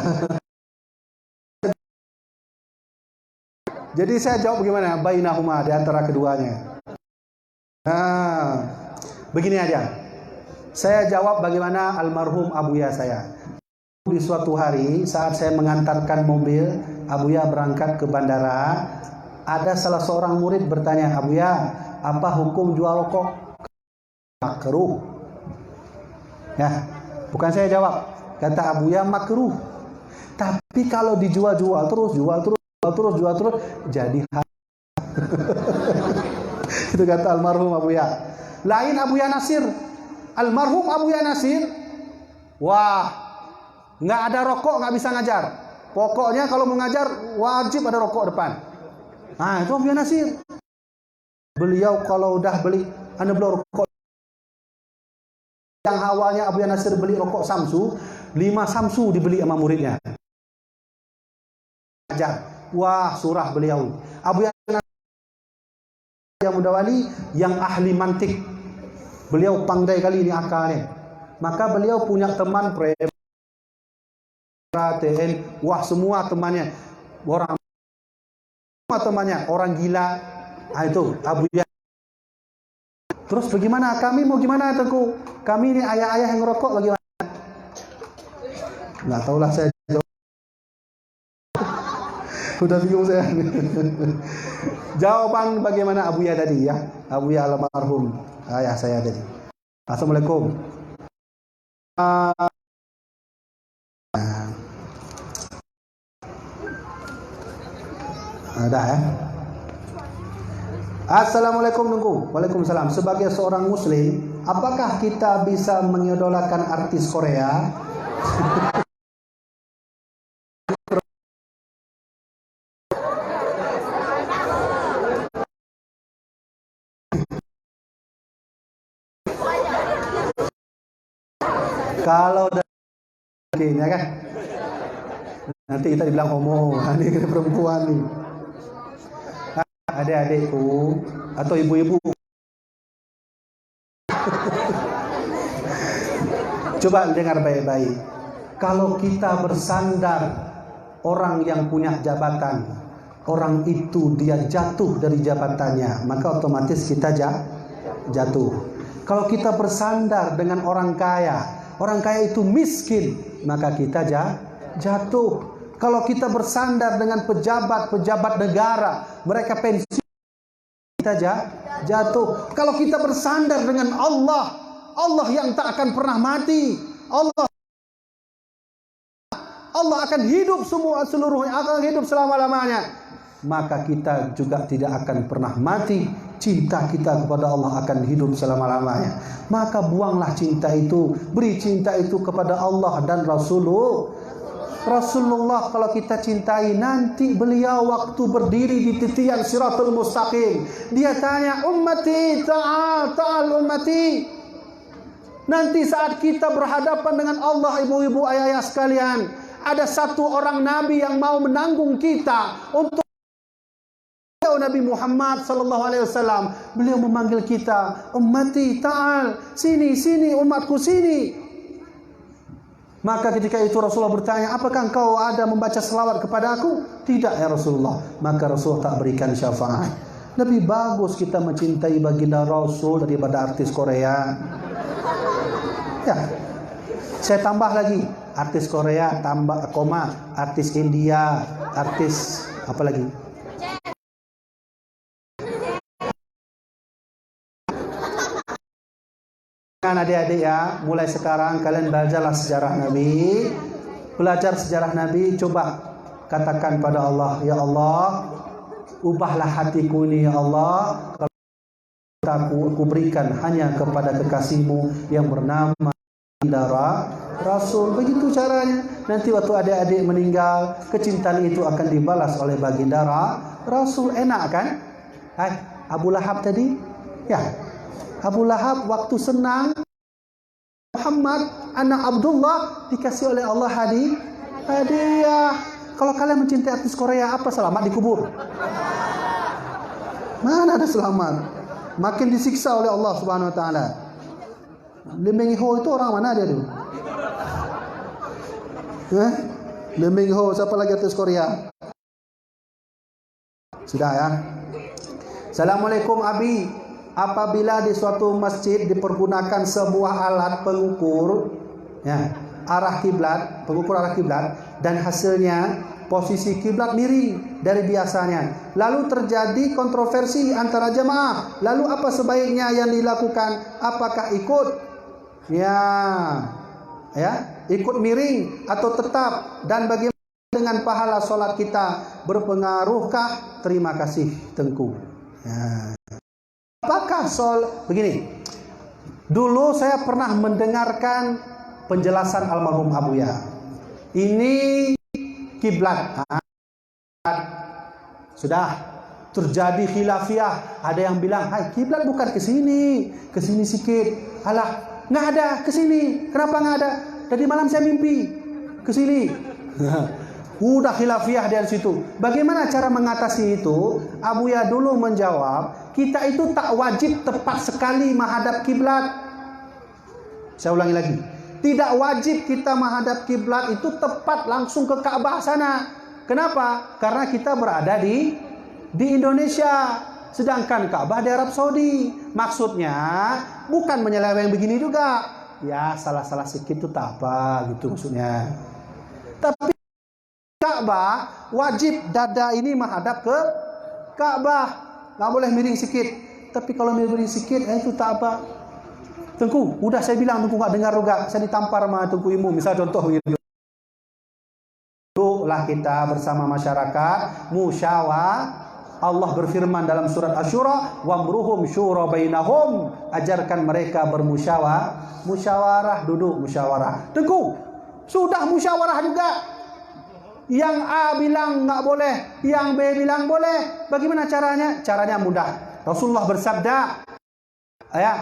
Jadi saya jawab bagaimana? Bainahuma, di antara keduanya. Nah, begini aja. Saya jawab bagaimana almarhum Abuya saya. Di suatu hari saat saya mengantarkan mobil Abuya berangkat ke bandara, ada salah seorang murid bertanya, Abuya, apa hukum jual rokok? Makruh. Ya, bukan saya jawab. Kata Abuya makruh. Tapi kalau dijual terus, jual terus, jadi itu kata almarhum Abuya. Lain Abuya Nasir. Almarhum Abuya Nasir, wah, nggak ada rokok nggak bisa ngajar. Pokoknya kalau mau ngajar wajib ada rokok depan. Nah itu Abuya Nasir. Beliau kalau udah beli, anda beli rokok yang awalnya Abuya Nasir beli rokok Samsu, 5 Samsu dibeli sama muridnya. Ngajar. Wah surah beliau. Abuya Nasir yang muda wali, yang ahli mantik. Beliau pandai kali ini akalnya. Maka beliau punya teman TN, wah semua temannya orang gila. Ah, itu Abuya. Terus bagaimana? Kami mau gimana Tengku? Kami ini ayah-ayah yang ngerokok bagaimana? Nggak tahulah saya jawab. Udah bingung saya. Jawaban bagaimana Abuya tadi ya? Abuya almarhum ayah saya tadi. Assalamualaikum. Ada ya? Assalamualaikum Tengku. Waalaikumsalam. Sebagai seorang muslim, apakah kita bisa mengidolakan artis Korea? Kalau dari ya kan, nanti kita dibilang homo, ini perempuan nih. Adik-adikku atau ibu-ibu, coba dengar baik-baik. Kalau kita bersandar orang yang punya jabatan, orang itu dia jatuh dari jabatannya, maka otomatis kita jatuh. Kalau kita bersandar dengan orang kaya itu miskin, maka kita jatuh. Kalau kita bersandar dengan pejabat negara, mereka pensiun, kita jatuh. Kalau kita bersandar dengan Allah yang tak akan pernah mati, Allah akan hidup seluruhnya, akan hidup selama-lamanya, maka kita juga tidak akan pernah mati. Cinta kita kepada Allah akan hidup selama-lamanya. Maka buanglah cinta itu, beri cinta itu kepada Allah dan Rasulullah. Kalau kita cintai, nanti beliau waktu berdiri di titian Siratul Mustaqim, dia tanya, ummati ta'al ummati. Nanti saat kita berhadapan dengan Allah, ibu-ibu, ayah-ayah sekalian, ada satu orang nabi yang mau menanggung kita untuk Nabi Muhammad sallallahu alaihi wasallam. Beliau memanggil kita, ummati ta'al, sini umatku sini. Maka ketika itu Rasulullah bertanya, apakah engkau ada membaca selawat kepada aku? Tidak ya Rasulullah. Maka Rasulullah tak berikan syafaat. Lebih bagus kita mencintai baginda Rasul daripada artis Korea. Ya, saya tambah lagi, artis Korea, tambah koma, artis India, artis apa lagi? Adik-adik ya, mulai sekarang kalian belajarlah sejarah Nabi. Belajar sejarah Nabi, coba katakan pada Allah, ya Allah, ubahlah hatiku ini ya Allah, kalau aku berikan hanya kepada kekasihmu yang bernama Baginda Rasul. Begitu caranya. Nanti waktu adik-adik meninggal, kecintaan itu akan dibalas oleh Baginda Rasul. Enak kan? Hai, Abu Lahab tadi, ya. Abu Lahab waktu senang Muhammad anak Abdullah dikasih oleh Allah hadiah. Kalau kalian mencintai artis Korea, apa selamat dikubur? Mana ada selamat? Makin disiksa oleh Allah Subhanahu wa taala. Lee Min Ho itu orang mana dia dulu? Lee Min Ho, siapa lagi artis Korea? Sudah ya. Assalamualaikum Abi. Apabila di suatu masjid dipergunakan sebuah alat pengukur ya, arah kiblat, pengukur arah kiblat, dan hasilnya posisi kiblat miring dari biasanya, lalu terjadi kontroversi antara jemaah, lalu apa sebaiknya yang dilakukan? Apakah ikut ikut miring atau tetap, dan bagaimana dengan pahala solat kita, berpengaruhkah? Terima kasih Tengku. Ya. Apakah begini, dulu saya pernah mendengarkan penjelasan almarhum Abuya. Ini kiblat. Sudah terjadi khilafiyah. Ada yang bilang, "Hai, kiblat bukan ke sini sikit." Alah, nggak ada ke sini. Kenapa nggak ada? Tadi malam saya mimpi ke sini. Udah khilafiyah dari situ. Bagaimana cara mengatasi itu? Abuya dulu menjawab, kita itu tak wajib tepat sekali menghadap kiblat. Saya ulangi lagi. Tidak wajib kita menghadap kiblat itu tepat langsung ke Ka'bah sana. Kenapa? Karena kita berada di Indonesia, sedangkan Ka'bah di Arab Saudi. Maksudnya bukan menyeleweng begini juga. Ya, salah-salah sedikit itu tak apa gitu maksudnya. Tapi Ka'bah wajib dada ini menghadap ke Ka'bah, nggak boleh miring sedikit. Tapi kalau miring sedikit, itu tak apa. Tengku, udah saya bilang Tengku nggak dengar juga. Saya ditampar sama Tengku Imu, misal contoh gitu. Lah kita bersama masyarakat musyawarah. Allah berfirman dalam surat Asy-Syura, "Wamruhum syura bainahum." Ajarkan mereka musyawarah, duduk musyawarah. Tengku, sudah musyawarah juga. Yang A bilang nggak boleh, yang B bilang boleh. Bagaimana caranya? Caranya mudah. Rasulullah bersabda, ya,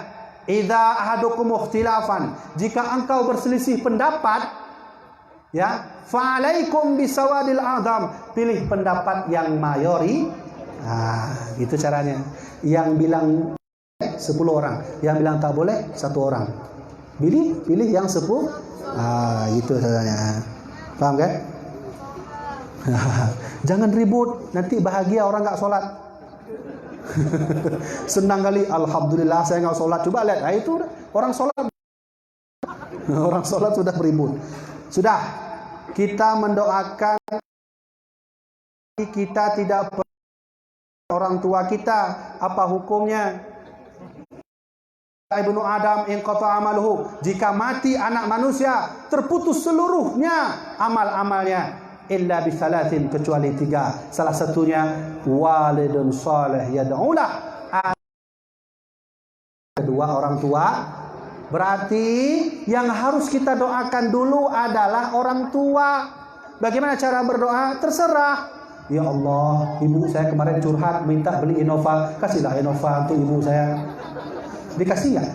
"Idza ahadukum ikhtilafan." Jika engkau berselisih pendapat, ya, fa'alaikum bisawadil a'zam. Pilih pendapat yang mayori. Gitu caranya. Yang bilang 10 orang, yang bilang tak boleh 1 orang. Pilih yang 10. Itu caranya. Paham kan? Jangan ribut, nanti bahagia orang nggak sholat. Senang kali, alhamdulillah saya nggak sholat. Coba lihat, itu orang sholat. Orang sholat sudah beribut. Sudah, kita mendoakan kita tidak orang tua kita. Apa hukumnya? Ibnu Adam inqata amaluhu. Jika mati anak manusia, terputus seluruhnya amal-amalnya. Illa bisalatin, kecuali 3. Salah satunya walidun saleh yad'ulah. Kedua orang tua. Berarti yang harus kita doakan dulu adalah orang tua. Bagaimana cara berdoa? Terserah. Ya Allah, ibu saya kemarin curhat minta beli Innova, kasihlah Innova untuk ibu saya. Dikasih nggak?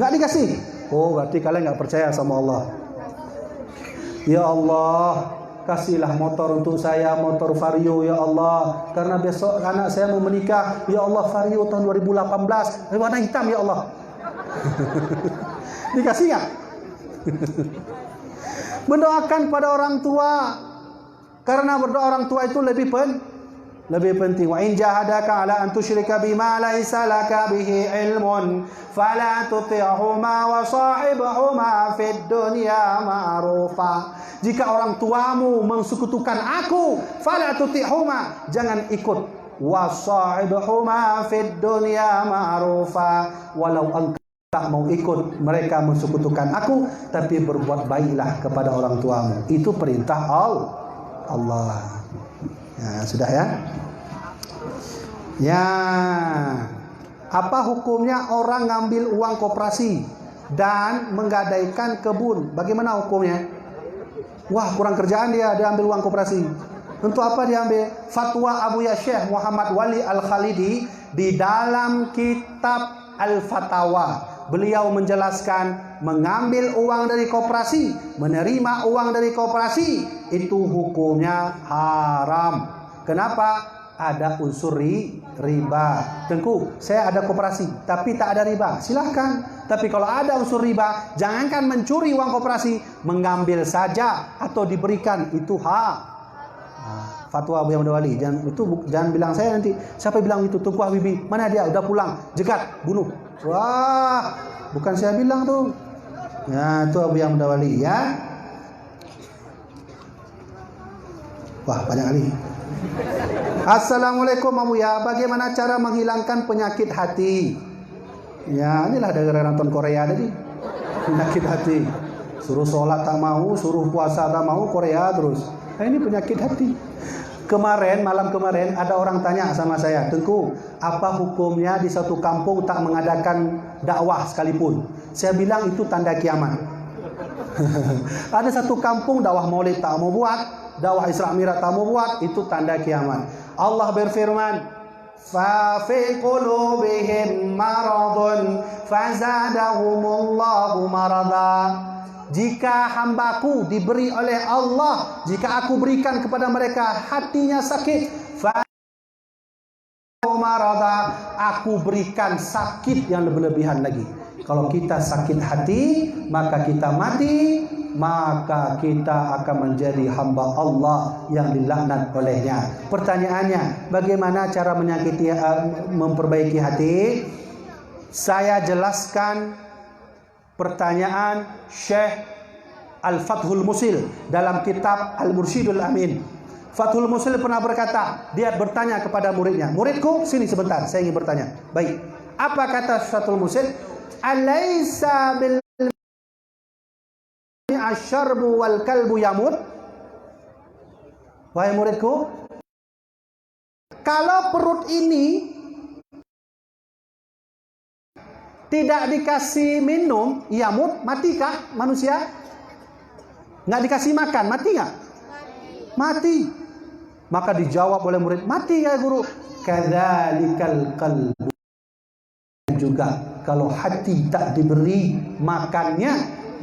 Nggak dikasih. Oh, berarti kalian nggak percaya sama Allah. Ya Allah, kasihlah motor untuk saya, motor Vario ya Allah. Karena besok anak saya mau menikah. Ya Allah, Vario tahun 2018, warna hitam ya Allah. Dikasih nggak? Mendoakan pada orang tua. Karena berdoa orang tua itu lebih penting. Wa in jahadaka ala an tusyrika bima laisa laka bihi ilmun fala tuti'huma wa sahibhuma fid dunya ma'rufa. Jika orang tuamu mensekutukan aku, fala tuti'huma, jangan ikut. Wa sahibhuma fid dunya ma'rufa. Walau engkau tak mau ikut mereka mensekutukan aku, tapi berbuat baiklah kepada orang tuamu. Itu perintah Allah. Ya, sudah ya. Ya. Apa hukumnya orang ngambil uang koperasi dan menggadaikan kebun? Bagaimana hukumnya? Wah, kurang kerjaan dia ambil uang koperasi. Untuk apa dia ambil? Fatwa Abuya Syekh Muhammad Wali Al-Khalidi di dalam kitab Al-Fatawa. Beliau menjelaskan mengambil uang dari koperasi, menerima uang dari koperasi itu hukumnya haram. Kenapa? Ada unsur riba. Tengku, saya ada koperasi tapi tak ada riba, silahkan. Tapi kalau ada unsur riba, jangankan mencuri uang koperasi, mengambil saja atau diberikan itu fatwa Buya Muda Wali. Jangan bilang saya nanti. Siapa bilang itu? Tunku Habibie. Mana dia? Udah pulang. Jegat, bunuh. Wah, bukan saya bilang tuh. Ya, itu Buya Muda Wali ya. Wah, banyak kali. Assalamualaikum Buya. Bagaimana cara menghilangkan penyakit hati? Ya, inilah gara-gara nonton Korea tadi. Penyakit hati. Suruh sholat tak mau, suruh puasa tak mau, Korea terus. Nah, ini penyakit hati. Malam kemarin ada orang tanya sama saya, Tengku, apa hukumnya di satu kampung tak mengadakan dakwah sekalipun? Saya bilang itu tanda kiamat. Ada satu kampung dakwah maulid tak mau buat, dakwah Isra Mi'raj tak mau buat, itu tanda kiamat. Allah berfirman, فَفِي قُلُوبِهِمْ مَرَضٌ فَزَادَهُمُ اللَّهُ مَرَضًا. Jika hambaku diberi oleh Allah, jika aku berikan kepada mereka hatinya sakit, aku berikan sakit yang lebih-lebihan lagi. Kalau kita sakit hati, maka kita mati, maka kita akan menjadi hamba Allah yang dilaknat olehnya. Pertanyaannya, bagaimana cara memperbaiki hati? Saya jelaskan pertanyaan Syekh Al-Fathul Musil dalam kitab Al-Mursyidul Amin. Fathul Musil pernah berkata, dia bertanya kepada muridnya, muridku sini sebentar, saya ingin bertanya. Baik, apa kata Fathul Musil? Alaysa bil asyarbu wal kalbu yamut. Wahai muridku, kalau perut ini tidak dikasih minum, yamut, matikah manusia? Nggak dikasih makan, mati nggak? Mati. Maka dijawab oleh murid, mati ya guru. Kadzalikal qalbu. Juga kalau hati tak diberi makannya,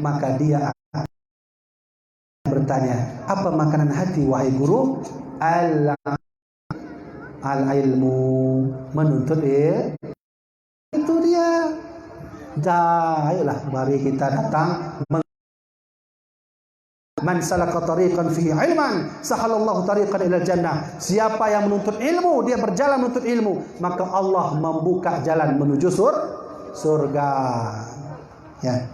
maka dia akan bertanya, apa makanan hati wahai guru? Al-ilmu, menuntut itu dia. Ayolah mari kita datang. Man salaka tariqan fihi ilman sahalallahu tariqan ilal jannah. Siapa yang menuntut ilmu, dia berjalan menuntut ilmu, maka Allah membuka jalan menuju surga. Ya.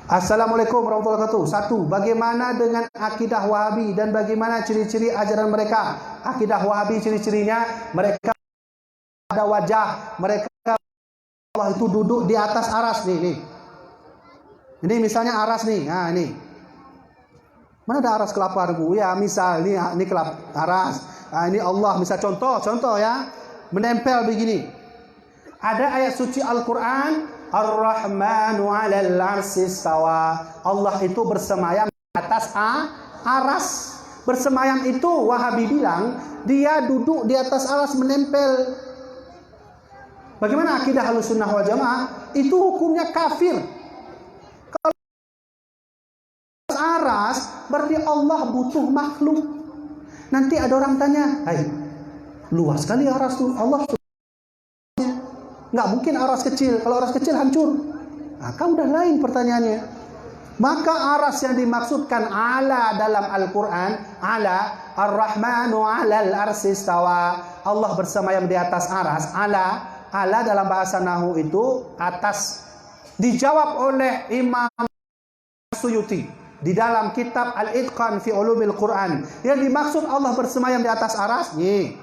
Assalamualaikum warahmatullahi wabarakatuh. Satu, bagaimana dengan akidah Wahabi dan bagaimana ciri-ciri ajaran mereka? Akidah Wahabi ciri-cirinya mereka ada wajah, mereka Allah itu duduk di atas aras nih. Ini misalnya aras nih. Nah, ini. Mana ada aras kelapa Bu? Ya, misal ini kelapa aras. Nah, ini Allah, misal contoh ya. Menempel begini. Ada ayat suci Al-Qur'an, Ar-Rahmanu 'alal 'arsy istawa. Allah itu bersemayam di atas aras. Bersemayam itu Wahabi bilang dia duduk di atas aras menempel. Bagaimana akidah Ahlussunnah wal Jamaah? Itu hukumnya kafir. Kalau aras berarti Allah butuh makhluk. Nanti ada orang tanya, "Hai, luas sekali aras tuh. Allah nggak mungkin aras kecil. Kalau aras kecil hancur." Nah, kan udah lain pertanyaannya. Maka aras yang dimaksudkan ala dalam Al-Quran, ala Ar-Rahmanu 'alal 'arsy istawa. Allah bersemayam di atas aras. Ala dalam bahasa Nahwu itu atas. Dijawab oleh Imam Suyuti di dalam kitab Al-Itqan fi Ulumil Quran. Yang dimaksud Allah bersemayam di atas aras. Nih,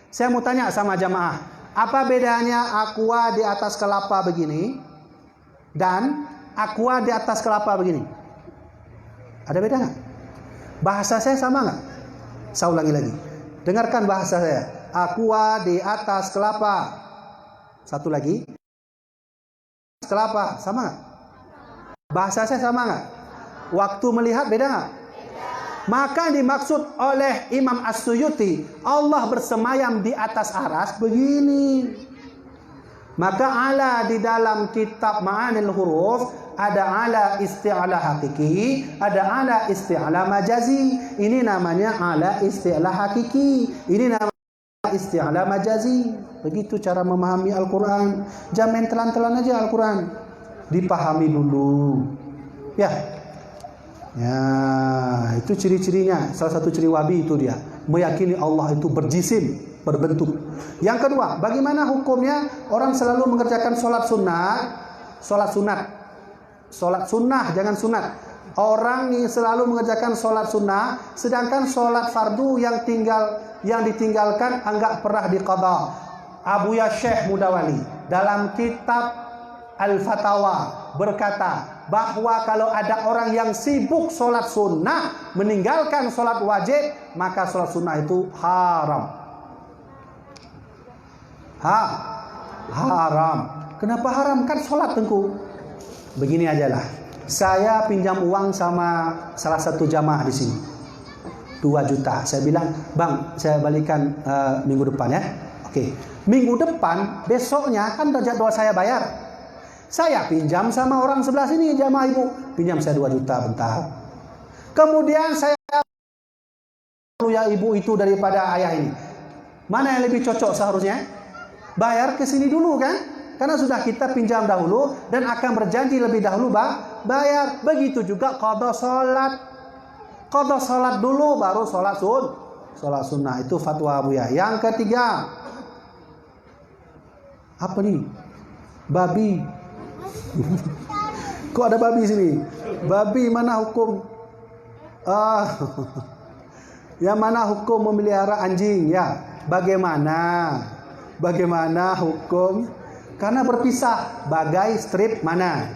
saya mau tanya sama jamaah, apa bedanya aqua di atas kelapa begini dan aqua di atas kelapa begini? Ada beda nggak? Bahasa saya sama nggak? Saya ulangi lagi. Dengarkan bahasa saya. Aqua di atas kelapa. Satu lagi. Kelapa, sama nggak? Bahasa saya sama nggak? Waktu melihat beda nggak? Maka dimaksud oleh Imam As-Suyuti, Allah bersemayam di atas aras begini. Maka ala di dalam kitab Ma'anil Huruf ada ala isti'ala hakiki, ada ala isti'ala majazi. Ini namanya ala isti'ala hakiki. Ini namanya isti'ala majazi. Begitu cara memahami Al-Quran. Jangan main telan-telan aja Al-Quran. Dipahami dulu. Ya. Ya, itu ciri-cirinya. Salah satu ciri wabi itu dia meyakini Allah itu berjisim, berbentuk. Yang kedua, bagaimana hukumnya orang selalu mengerjakan sholat sunnah, jangan sunat. Orang yang selalu mengerjakan sholat sunnah, sedangkan sholat fardu yang ditinggalkan enggak pernah diqadha. Abuya Syekh Mudawali dalam kitab Al-Fatawa berkata bahwa kalau ada orang yang sibuk sholat sunnah meninggalkan sholat wajib, maka sholat sunnah itu haram. Haram. Kenapa haram? Kan sholat tengku. Begini aja lah. Saya pinjam uang sama salah satu jamaah di sini, 2 juta. Saya bilang, bang, saya balikan minggu depan ya. Oke. Minggu depan, besoknya kan jadwal saya bayar. Saya pinjam sama orang sebelah sini, jamaah ibu. Pinjam saya 2 juta bentar. Kemudian saya ya ibu itu daripada ayah ini. Mana yang lebih cocok seharusnya? Bayar ke sini dulu kan? Karena sudah kita pinjam dahulu dan akan berjanji lebih dahulu bayar. Begitu juga qadha salat. Qadha salat dulu baru salat sunnah. Itu fatwa Buya. Yang ketiga, apa nih? Babi. Kok ada babi sini? Babi mana hukum? Yang mana hukum memelihara anjing? Ya, bagaimana hukum? Karena berpisah, bagai strip mana?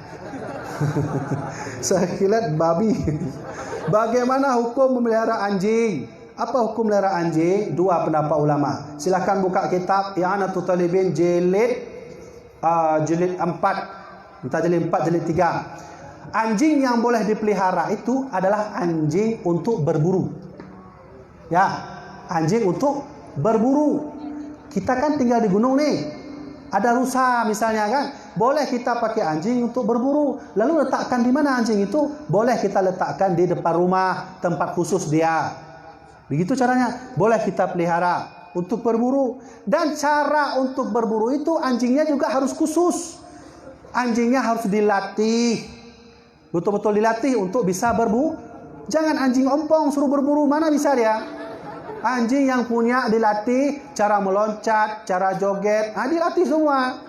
Saya kilat babi. Bagaimana hukum memelihara anjing? Apa hukum melihara anjing? 2 pendapat ulama. Silakan buka kitab I'anatul Talibin jilid 4. Entah jilid 4, jilid 3. Anjing yang boleh dipelihara itu adalah anjing untuk berburu. Ya, anjing untuk berburu. Kita kan tinggal di gunung nih. Ada rusa misalnya kan, boleh kita pakai anjing untuk berburu. Lalu letakkan di mana anjing itu? Boleh kita letakkan di depan rumah, tempat khusus dia. Begitu caranya. Boleh kita pelihara untuk berburu. Dan cara untuk berburu itu anjingnya juga harus khusus. Anjingnya harus dilatih. Betul-betul dilatih untuk bisa berburu. Jangan anjing ompong suruh berburu, mana bisa dia? Anjing yang punya dilatih cara meloncat, cara joget, dilatih semua.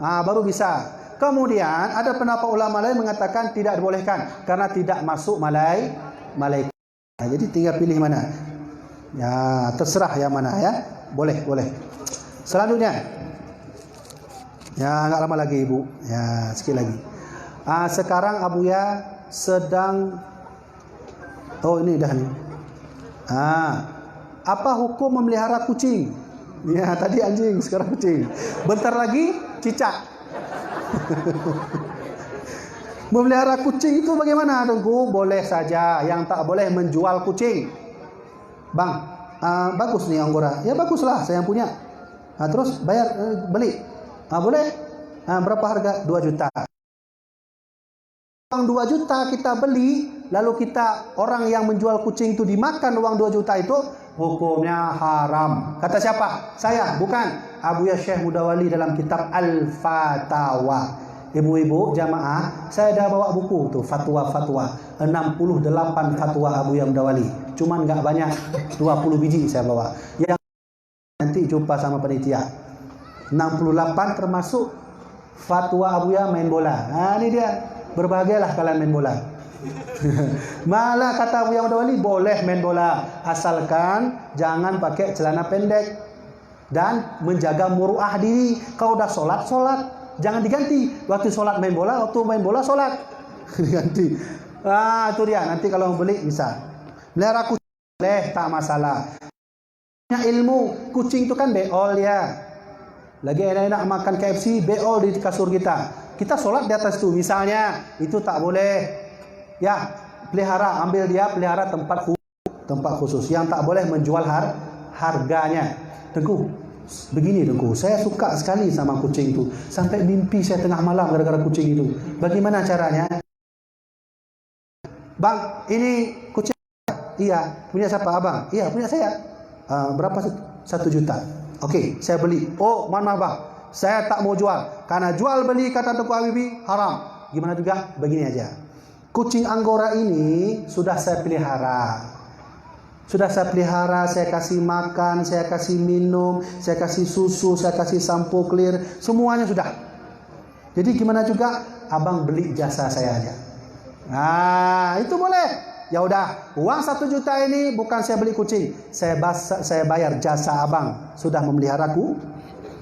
Baru bisa. Kemudian ada pendapat ulama lain mengatakan tidak dibolehkan karena tidak masuk malaikat. Jadi tinggal pilih mana. Ya, terserah yang mana ya. Boleh. Selanjutnya. Ya, enggak lama lagi Ibu. Ya, sikit lagi. Sekarang Abuya sedang ini dah nih. Apa hukum memelihara kucing? Ya, tadi anjing, sekarang kucing. Bentar lagi cicak. Memelihara kucing itu bagaimana, Tengku? Boleh saja, yang tak boleh menjual kucing. Bang, bagus nih anggora. Ya baguslah, saya yang punya. Terus bayar, beli. Boleh? Berapa harga? 2 juta. Uang 2 juta kita beli, lalu orang yang menjual kucing itu dimakan uang 2 juta itu, hukumnya haram. Kata siapa? Saya, bukan. Abuya Syekh Mudawali dalam kitab Al-Fatawa. Ibu-ibu jamaah, saya dah bawa buku tuh, fatwa-fatwa. 68 fatwa Abuya Mudawali. Cuman enggak banyak, 20 biji saya bawa. Yang nanti jumpa sama panitia. 68 termasuk fatwa Abuya main bola. Ini dia. Berbahagialah kalian main bola. Malah kata Abuya Mudawali boleh main bola asalkan jangan pakai celana pendek dan menjaga muruah diri. Kalau udah sholat jangan diganti. Waktu sholat main bola, waktu main bola sholat diganti. Itu dia. Nanti kalau mau beli bisa. Melihara kucing boleh, tak masalah. Ilmu kucing itu kan beol ya. Lagi enak-enak makan KFC, beol di kasur kita. Kita sholat di atas itu misalnya, itu tak boleh. Ya, pelihara, ambil dia pelihara tempat khusus. Yang tak boleh menjual harganya. Tengku, begini Tengku, saya suka sekali sama kucing itu. Sampai mimpi saya tengah malam gara-gara kucing itu. Bagaimana caranya? Bang, ini kucing. Iya, punya siapa abang? Iya, punya saya. Berapa? 1 juta. Oke, saya beli. Oh, mohon maaf bang, saya tak mau jual. Karena jual beli kata Tengku Habibie haram. Gimana juga? Begini aja. Kucing Anggora ini sudah saya pelihara. Saya kasih makan, saya kasih minum, saya kasih susu, saya kasih sampo clear, semuanya sudah. Jadi gimana juga abang beli jasa saya aja. Nah, itu boleh. Ya udah, uang 1 juta ini bukan saya beli kucing, saya bayar jasa abang sudah memeliharaku.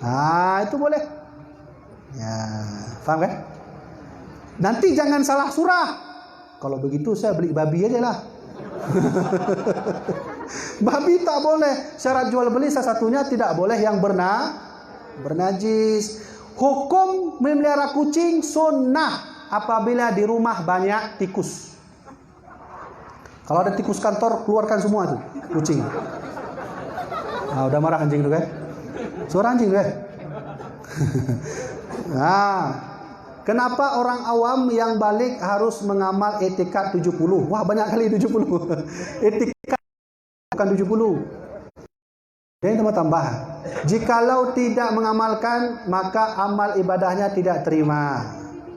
Nah, itu boleh. Ya, paham kan? Nanti jangan salah surah. Kalau begitu saya beli babi aja lah. Babi tak boleh. Syarat jual beli salah satunya tidak boleh yang bernajis. Hukum memelihara kucing sunnah apabila di rumah banyak tikus. Kalau ada tikus kantor, keluarkan semua tuh kucing. Nah, udah marah anjing tuh kan? Suara anjing tuh kan? Nah, kenapa orang awam yang balik harus mengamal etikat 70? Wah, banyak kali 70. Etikat bukan 70. Dan tambah. Jikalau tidak mengamalkan, maka amal ibadahnya tidak terima.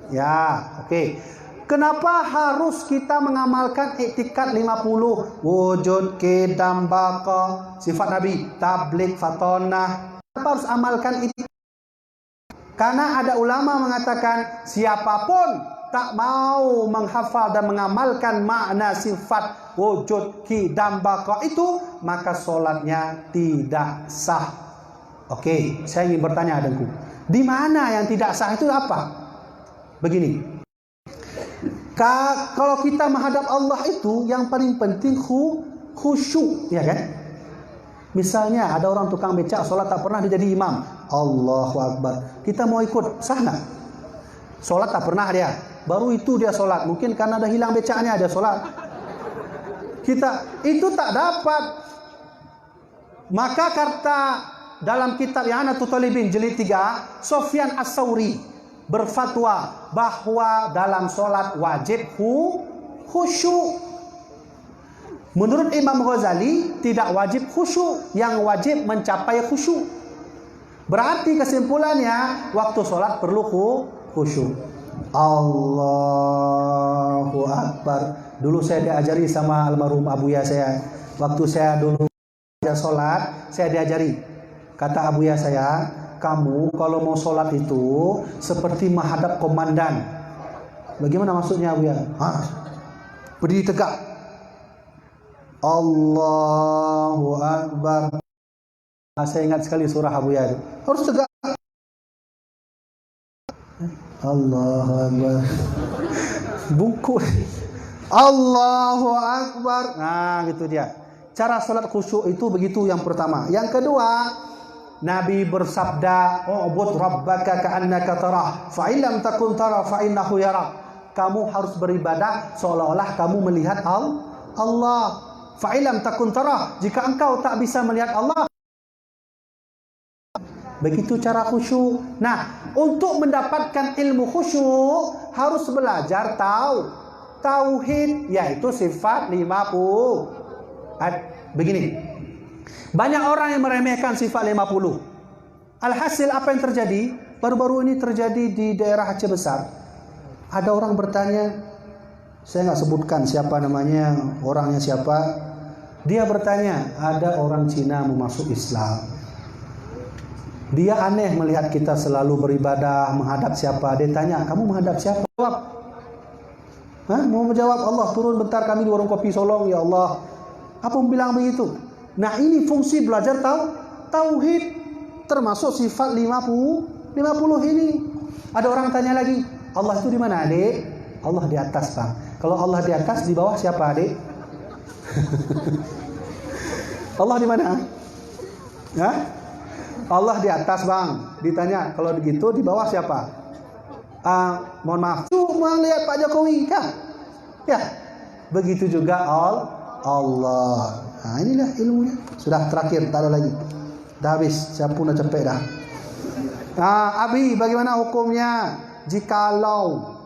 Ya, oke. Kenapa harus kita mengamalkan etikat 50? Wujud, qidam, baqa, sifat Nabi, tabligh, fatonah. Kenapa harus amalkan itu? Karena ada ulama mengatakan siapapun tak mau menghafal dan mengamalkan makna sifat wujud, qidam, baqa itu, maka solatnya tidak sah. Oke, saya ingin bertanya adengku. Di mana yang tidak sah itu apa? Begini. Kalau kita menghadap Allah itu yang paling penting khusyuk, ya kan? Misalnya ada orang tukang becak sholat tak pernah dia jadi imam. Allahu Akbar. Kita mau ikut, sah nggak? Sholat tak pernah dia. Baru itu dia sholat. Mungkin karena ada hilang becaknya dia sholat. Kita itu tak dapat. Maka kata dalam kitab I'anatul Talibin jilid 3, Sufyan As-Tsauri berfatwa bahwa dalam sholat wajib khusyuk. Menurut Imam Ghazali tidak wajib khusyuk, yang wajib mencapai khusyuk. Berarti kesimpulannya waktu sholat perlu khusyuk. Allahu Akbar. Dulu saya diajari sama almarhum abuya saya. Waktu saya dulu sholat, saya diajari. Kata abuya saya, kamu kalau mau sholat itu seperti menghadap komandan. Bagaimana maksudnya abuya? Berdiri tegak. Allahu Akbar. Saya ingat sekali surah abuya itu. Harus tegak. Allahu Akbar. Buku. Allahu Akbar. Nah, gitu dia. Cara sholat khusyuk itu begitu yang pertama. Yang kedua, Nabi bersabda, "Ubud rabbaka ka'annaka tarah, fa in lam takun tara fa innahu yarak." Kamu harus beribadah seolah-olah kamu melihat Allah. Fa in lam takun tara, jika engkau tak bisa melihat Allah. Begitu cara khusyuk. Nah, untuk mendapatkan ilmu khusyuk harus belajar tauhid, yaitu sifat 50. Begini. Banyak orang yang meremehkan sifat 50. Alhasil apa yang terjadi? Baru-baru ini terjadi di daerah Aceh Besar. Ada orang bertanya, saya nggak sebutkan siapa namanya, orangnya siapa. Dia bertanya, ada orang Cina mau masuk Islam. Dia aneh melihat kita selalu beribadah, menghadap siapa. Dia tanya, kamu menghadap siapa? Jawab. Mau menjawab, Allah turun bentar kami di warung kopi Solong, ya Allah. Apa bilang begitu? Nah, ini fungsi belajar tauhid, termasuk sifat 50 ini. Ada orang tanya lagi, Allah itu di mana, Adik? Allah di atas, Bang. Kalau Allah di atas, di bawah siapa, Adik? Allah di mana? Ya? Allah di atas, Bang. Ditanya, kalau begitu di bawah siapa? Mohon maaf, cuma lihat Pak Jokowi kah? Ya. Begitu juga Allah. Nah, inilah ilmunya. Sudah terakhir, tak ada lagi. Dah habis, saya pun dah capek dah. Abi, bagaimana hukumnya? Jikalau.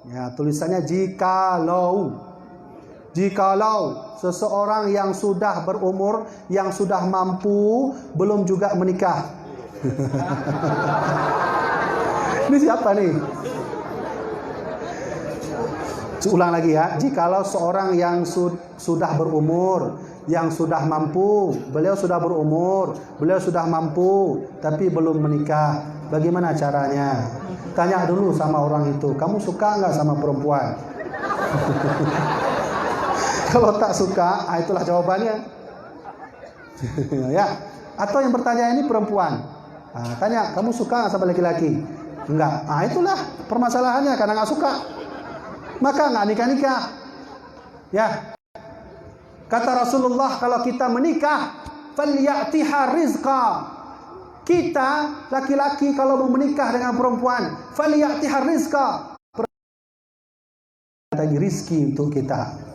Ya, tulisannya jikalau seseorang yang sudah berumur, yang sudah mampu, belum juga menikah. Ini siapa nih? Ulang lagi ya. Jikalau seorang yang sudah berumur, yang sudah mampu, beliau sudah berumur, beliau sudah mampu, tapi belum menikah, bagaimana caranya? Tanya dulu sama orang itu, kamu suka nggak sama perempuan? Kalau tak suka, itulah jawabannya. Ya. Atau yang bertanya ini perempuan. Tanya, kamu suka nggak sama laki-laki? Enggak. Itulah permasalahannya, karena nggak suka. Maka nggak nikah-nikah. Ya. Kata Rasulullah, kalau kita menikah, falyatiha rizqa. Kita laki-laki kalau mau menikah dengan perempuan, falyatiha rizqa. Tadi rizki untuk kita.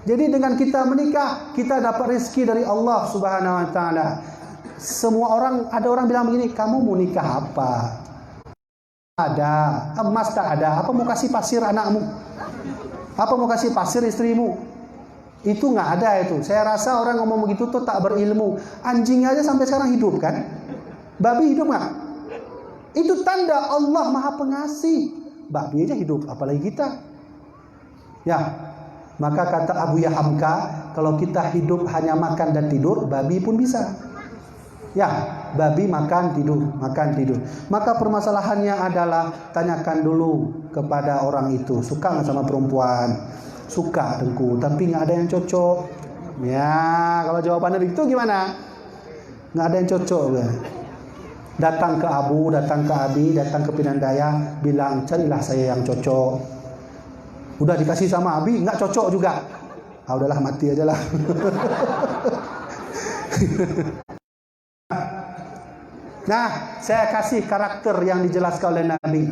Jadi dengan kita menikah, kita dapat rizki dari Allah Subhanahu Wa Taala. Semua orang, ada orang bilang begini, kamu mau nikah apa? Ada, emas tak ada. Apa mau kasih pasir anakmu? Apa mau kasih pasir istrimu? Itu nggak ada itu. Saya rasa orang ngomong begitu tuh tak berilmu. Anjing aja sampai sekarang hidup kan? Babi hidup nggak? Itu tanda Allah Maha Pengasih. Babi aja hidup, apalagi kita. Ya, maka kata Abu Yahamka, kalau kita hidup hanya makan dan tidur, babi pun bisa. Ya, babi makan tidur, makan tidur. Maka permasalahannya adalah tanyakan dulu kepada orang itu, suka nggak sama perempuan? Suka, Tengku, tapi nggak ada yang cocok. Ya, kalau jawabannya begitu gimana? Nggak ada yang cocok. Datang ke Abu, datang ke Abi, datang ke Pinandaya, bilang carilah saya yang cocok. Udah dikasih sama Abi, nggak cocok juga. Udahlah mati aja lah. Nah, saya kasih karakter yang dijelaskan oleh Nabi.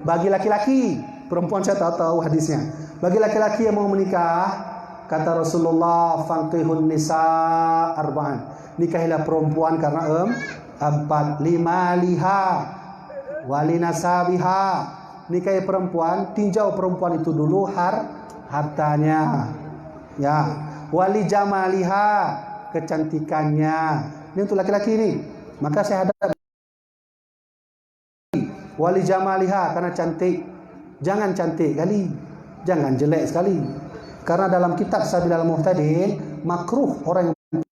Bagi laki-laki, perempuan saya tahu hadisnya. Bagi laki-laki yang mau menikah, kata Rasulullah, fangkihun nisa arba'an. Nikahilah perempuan karena empat, lima liha, wali nasabiha. Nikahi perempuan, tinjau perempuan itu dulu hartanya. Ya, wali jamaliha, kecantikannya. Ini untuk laki-laki ini. Maka saya hadap wali jamaliha karena cantik. Jangan cantik kali, jangan jelek sekali. Karena dalam kitab Sabilal Muhtadin makruh orang yang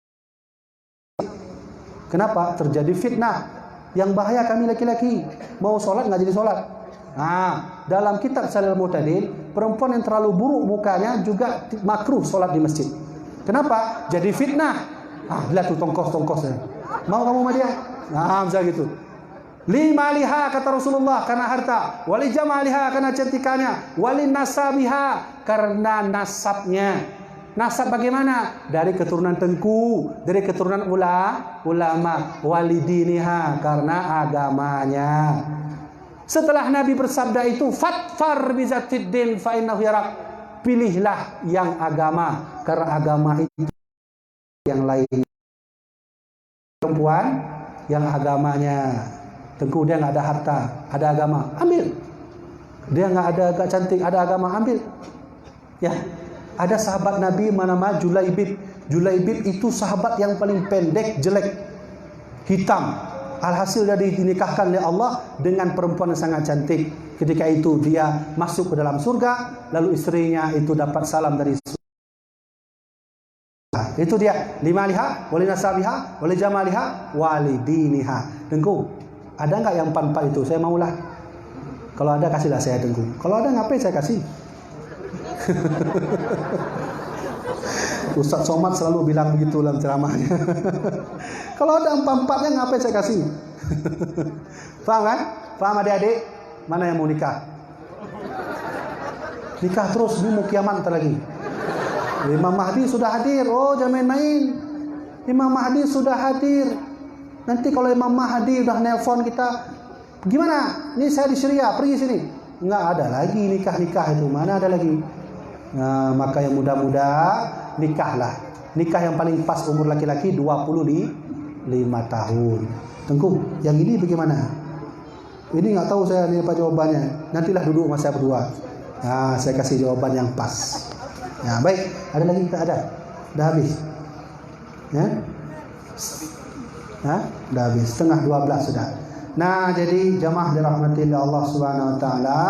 kenapa? Terjadi fitnah yang bahaya kami laki-laki. Mau sholat nggak jadi sholat. Dalam kitab Sabilal Muhtadin, perempuan yang terlalu buruk mukanya juga makruh sholat di masjid. Kenapa? Jadi fitnah. Lihat tuh tongkos-tongkosnya. Mau kamu sama dia? Misalnya gitu. Lima liha kata Rasulullah karena harta, wali jamaliha karena cantikannya, wali nasabiha karena nasabnya. Nasab bagaimana? Dari keturunan Tengku, dari keturunan ulama, wali diniha karena agamanya. Setelah Nabi bersabda itu, fatfar bizatid din fa innahu yarak. Pilihlah yang agama karena agama itu yang lain. Perempuan yang agamanya Tengku, dia nggak ada harta, ada agama, ambil. Dia nggak agak cantik, ada agama, ambil. Ya, ada sahabat Nabi nama Julaibib. Julaibib itu sahabat yang paling pendek, jelek, hitam. Alhasil dia dinikahkan oleh Allah dengan perempuan yang sangat cantik. Ketika itu dia masuk ke dalam surga, lalu istrinya itu dapat salam dari surga. Itu dia, lima liha, wali nasabiha, wali jamaliha, wali diniha. Tengku, ada nggak yang empat itu? Saya maulah. Kalau ada kasihlah saya, Tengku. Kalau ada ngapain saya kasih? Ustaz Somad selalu bilang begitu dalam ceramahnya. Kalau ada empat-empatnya ngapain saya kasih? Paham kan? Paham adik-adik? Mana yang mau nikah? Nikah terus, ini mau kiamat ntar lagi. Imam Mahdi sudah hadir. Oh, jangan main-main. Imam Mahdi sudah hadir. Nanti kalau Imam Mahdi udah nelpon kita, gimana? Ini saya di Syria, pergi sini. Nggak ada lagi nikah-nikah itu. Mana ada lagi? Nah, maka yang muda-muda nikahlah. Nikah yang paling pas umur laki-laki 25 tahun. Tengku, yang ini bagaimana? Ini nggak tahu saya nih apa jawabannya. Nantilah duduk sama saya berdua. Nah, saya kasih jawaban yang pas. Ya, baik. Ada lagi? Tak ada. Dah habis. Ya? Dah habis. Setengah 12 sudah. Nah, jadi jamaah dirahmati Allah Subhanahu Wa Taala.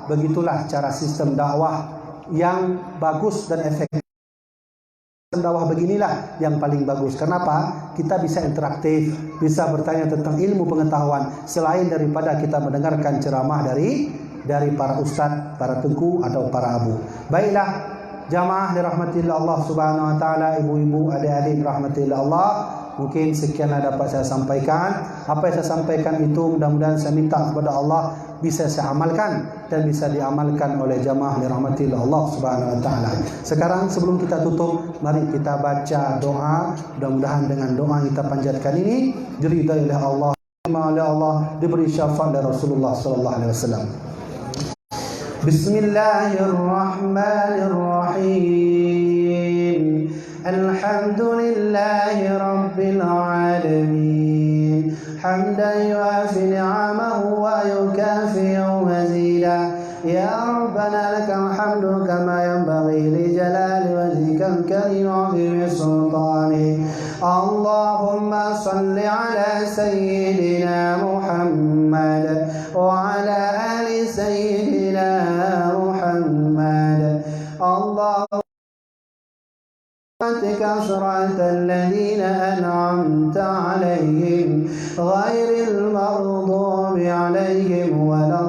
begitulah cara sistem dakwah yang bagus dan efektif. Dakwah beginilah yang paling bagus. Kenapa? Kita bisa interaktif, bisa bertanya tentang ilmu pengetahuan selain daripada kita mendengarkan ceramah dari para ustaz, para tengku atau para abu. Baiklah, jamaah dirahmatillah Allah Subhanahu wa taala, ibu-ibu, adik-adik dirahmatillah Allah. Mungkin sekianlah dapat saya sampaikan. Apa yang saya sampaikan itu mudah-mudahan saya minta kepada Allah bisa saya amalkan dan bisa diamalkan oleh jamaah dirahmatillah Allah Subhanahu wa taala. Sekarang sebelum kita tutup, mari kita baca doa. Mudah-mudahan dengan doa yang kita panjatkan ini diridai oleh Allah, oleh Allah, diberi syafaat dari Rasulullah sallallahu alaihi wasallam. Bismillahirrahmanirrahim. Alhamdulillahi rabbil alamin. Hamdan yuafi ni'amahu wa yukafi'u mazida. Ya Rabbana lakal hamdu kama yanbaghi li jalali wajhikal karim wa 'azimi sultani. Allahumma salli ala sayyidina Muhammad wa ala ali sayyidina Muhammad. Allahumma صراط الذين أنعمت عليهم غير المغضوب عليهم ولا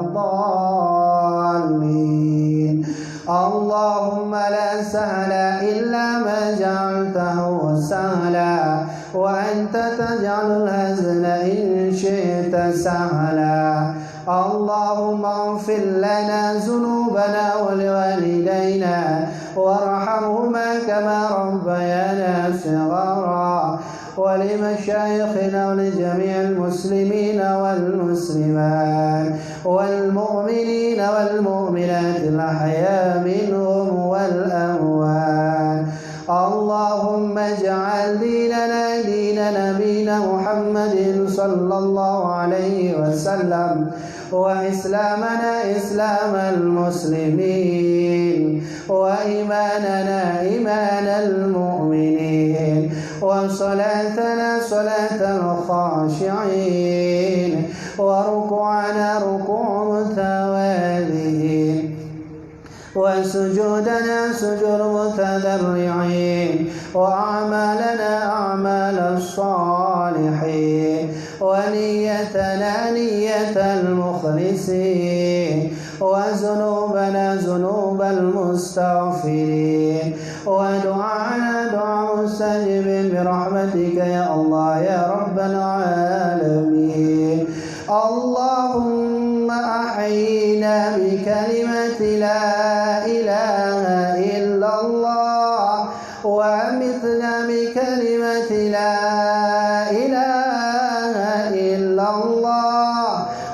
الضالين. اللهم لا سهل إلا ما جعلته سهلا وأنت تجعل الحزن إن شئت سهلا. اللهم اغفر لنا ذنوبنا ولوالدينا وارحمهما كما ربيانا صغارا ولمشايخنا ولجميع المسلمين والمسلمات والمؤمنين والمؤمنات الأحياء منهم والأموات. اللهم اجعل ديننا دين نبينا محمد صلى الله عليه وسلم وإسلامنا إسلام المسلمين وإيماننا إيمان المؤمنين وصلاتنا صلاة الخاشعين وركوعنا ركوع متواضعين وسجودنا سجود متضرعين وأعمالنا أعمال الصالحين ونيتنا نية المخلصين وذنوبنا ذنوب المستغفرين ودعاءنا دعاء مستجب برحمتك يا الله يا رب العالمين. اللهم أحينا بكلمة لا إله إلا الله وأمتنا بكلمة لا إله إلا الله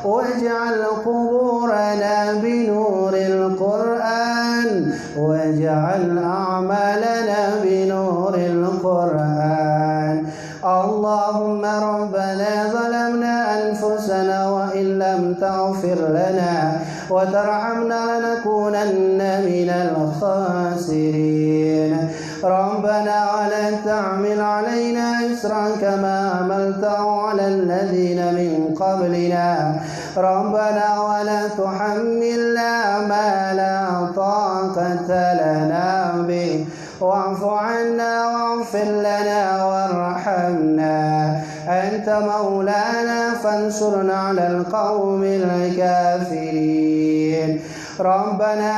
واجعل قبورنا بنور القرآن واجعل أعمالنا بنور القرآن. اللهم ربنا ظلمنا أنفسنا وإن لم تغفر لنا وترحمنا لنكونن من الخاسرين. ربنا ولا تحمل علينا إصرا كما حملته على الذين من قبلنا. ربنا ولا تحملنا ما لا طاقة لنا به واعف عنا واغفر لنا وارحمنا أنت مولانا فانصرنا على القوم الكافرين. ربنا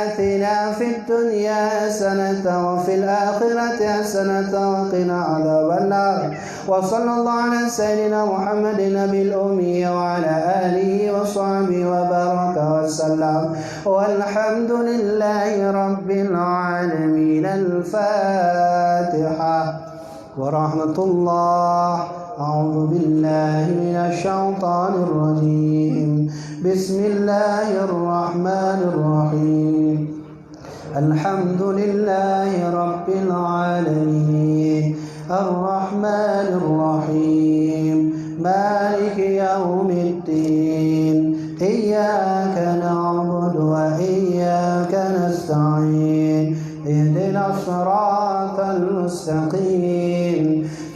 آتنا في الدنيا حسنة وفي الآخرة حسنة وقنا عذاب النار. وصلى الله على سيدنا محمد النبي الأمي وعلى آله وصحبه وبارك وسلم والحمد لله رب العالمين. الفاتحة ورحمة الله. أعوذ بالله من الشيطان الرجيم. بسم الله الرحمن الرحيم. الحمد لله رب العالمين الرحمن الرحيم مالك يوم الدين. إياك نعبد وإياك نستعين. اهدنا الصراط المستقيم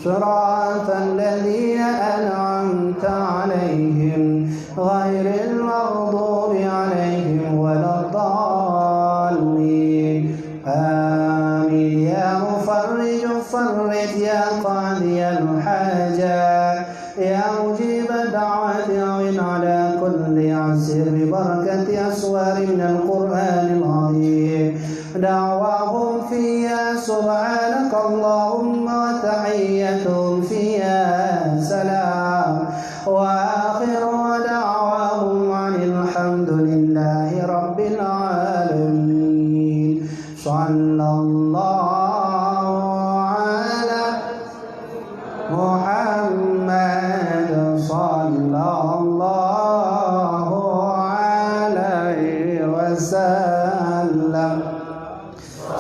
صراط الذين أنعمت عليهم غير المغضوب عليهم ولا القرآن العظيم دعواهم فيها سبحانك اللهم وتحيتهم فيها سلام وآخر دعواهم عن الحمد لله رب العالمين صلى الله على محمد صلى الله عليه وسلم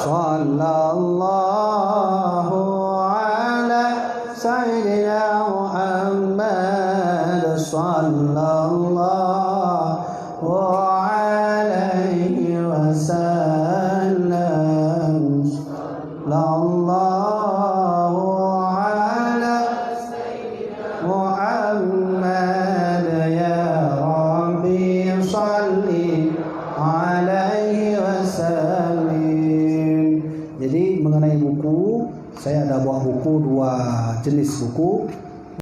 صلى الله على سيدنا محمد صلى الله عليه وسلم صلى الله على محمد يا ربي صل عليه وسلم. Jadi mengenai buku, saya ada buah buku, dua jenis buku.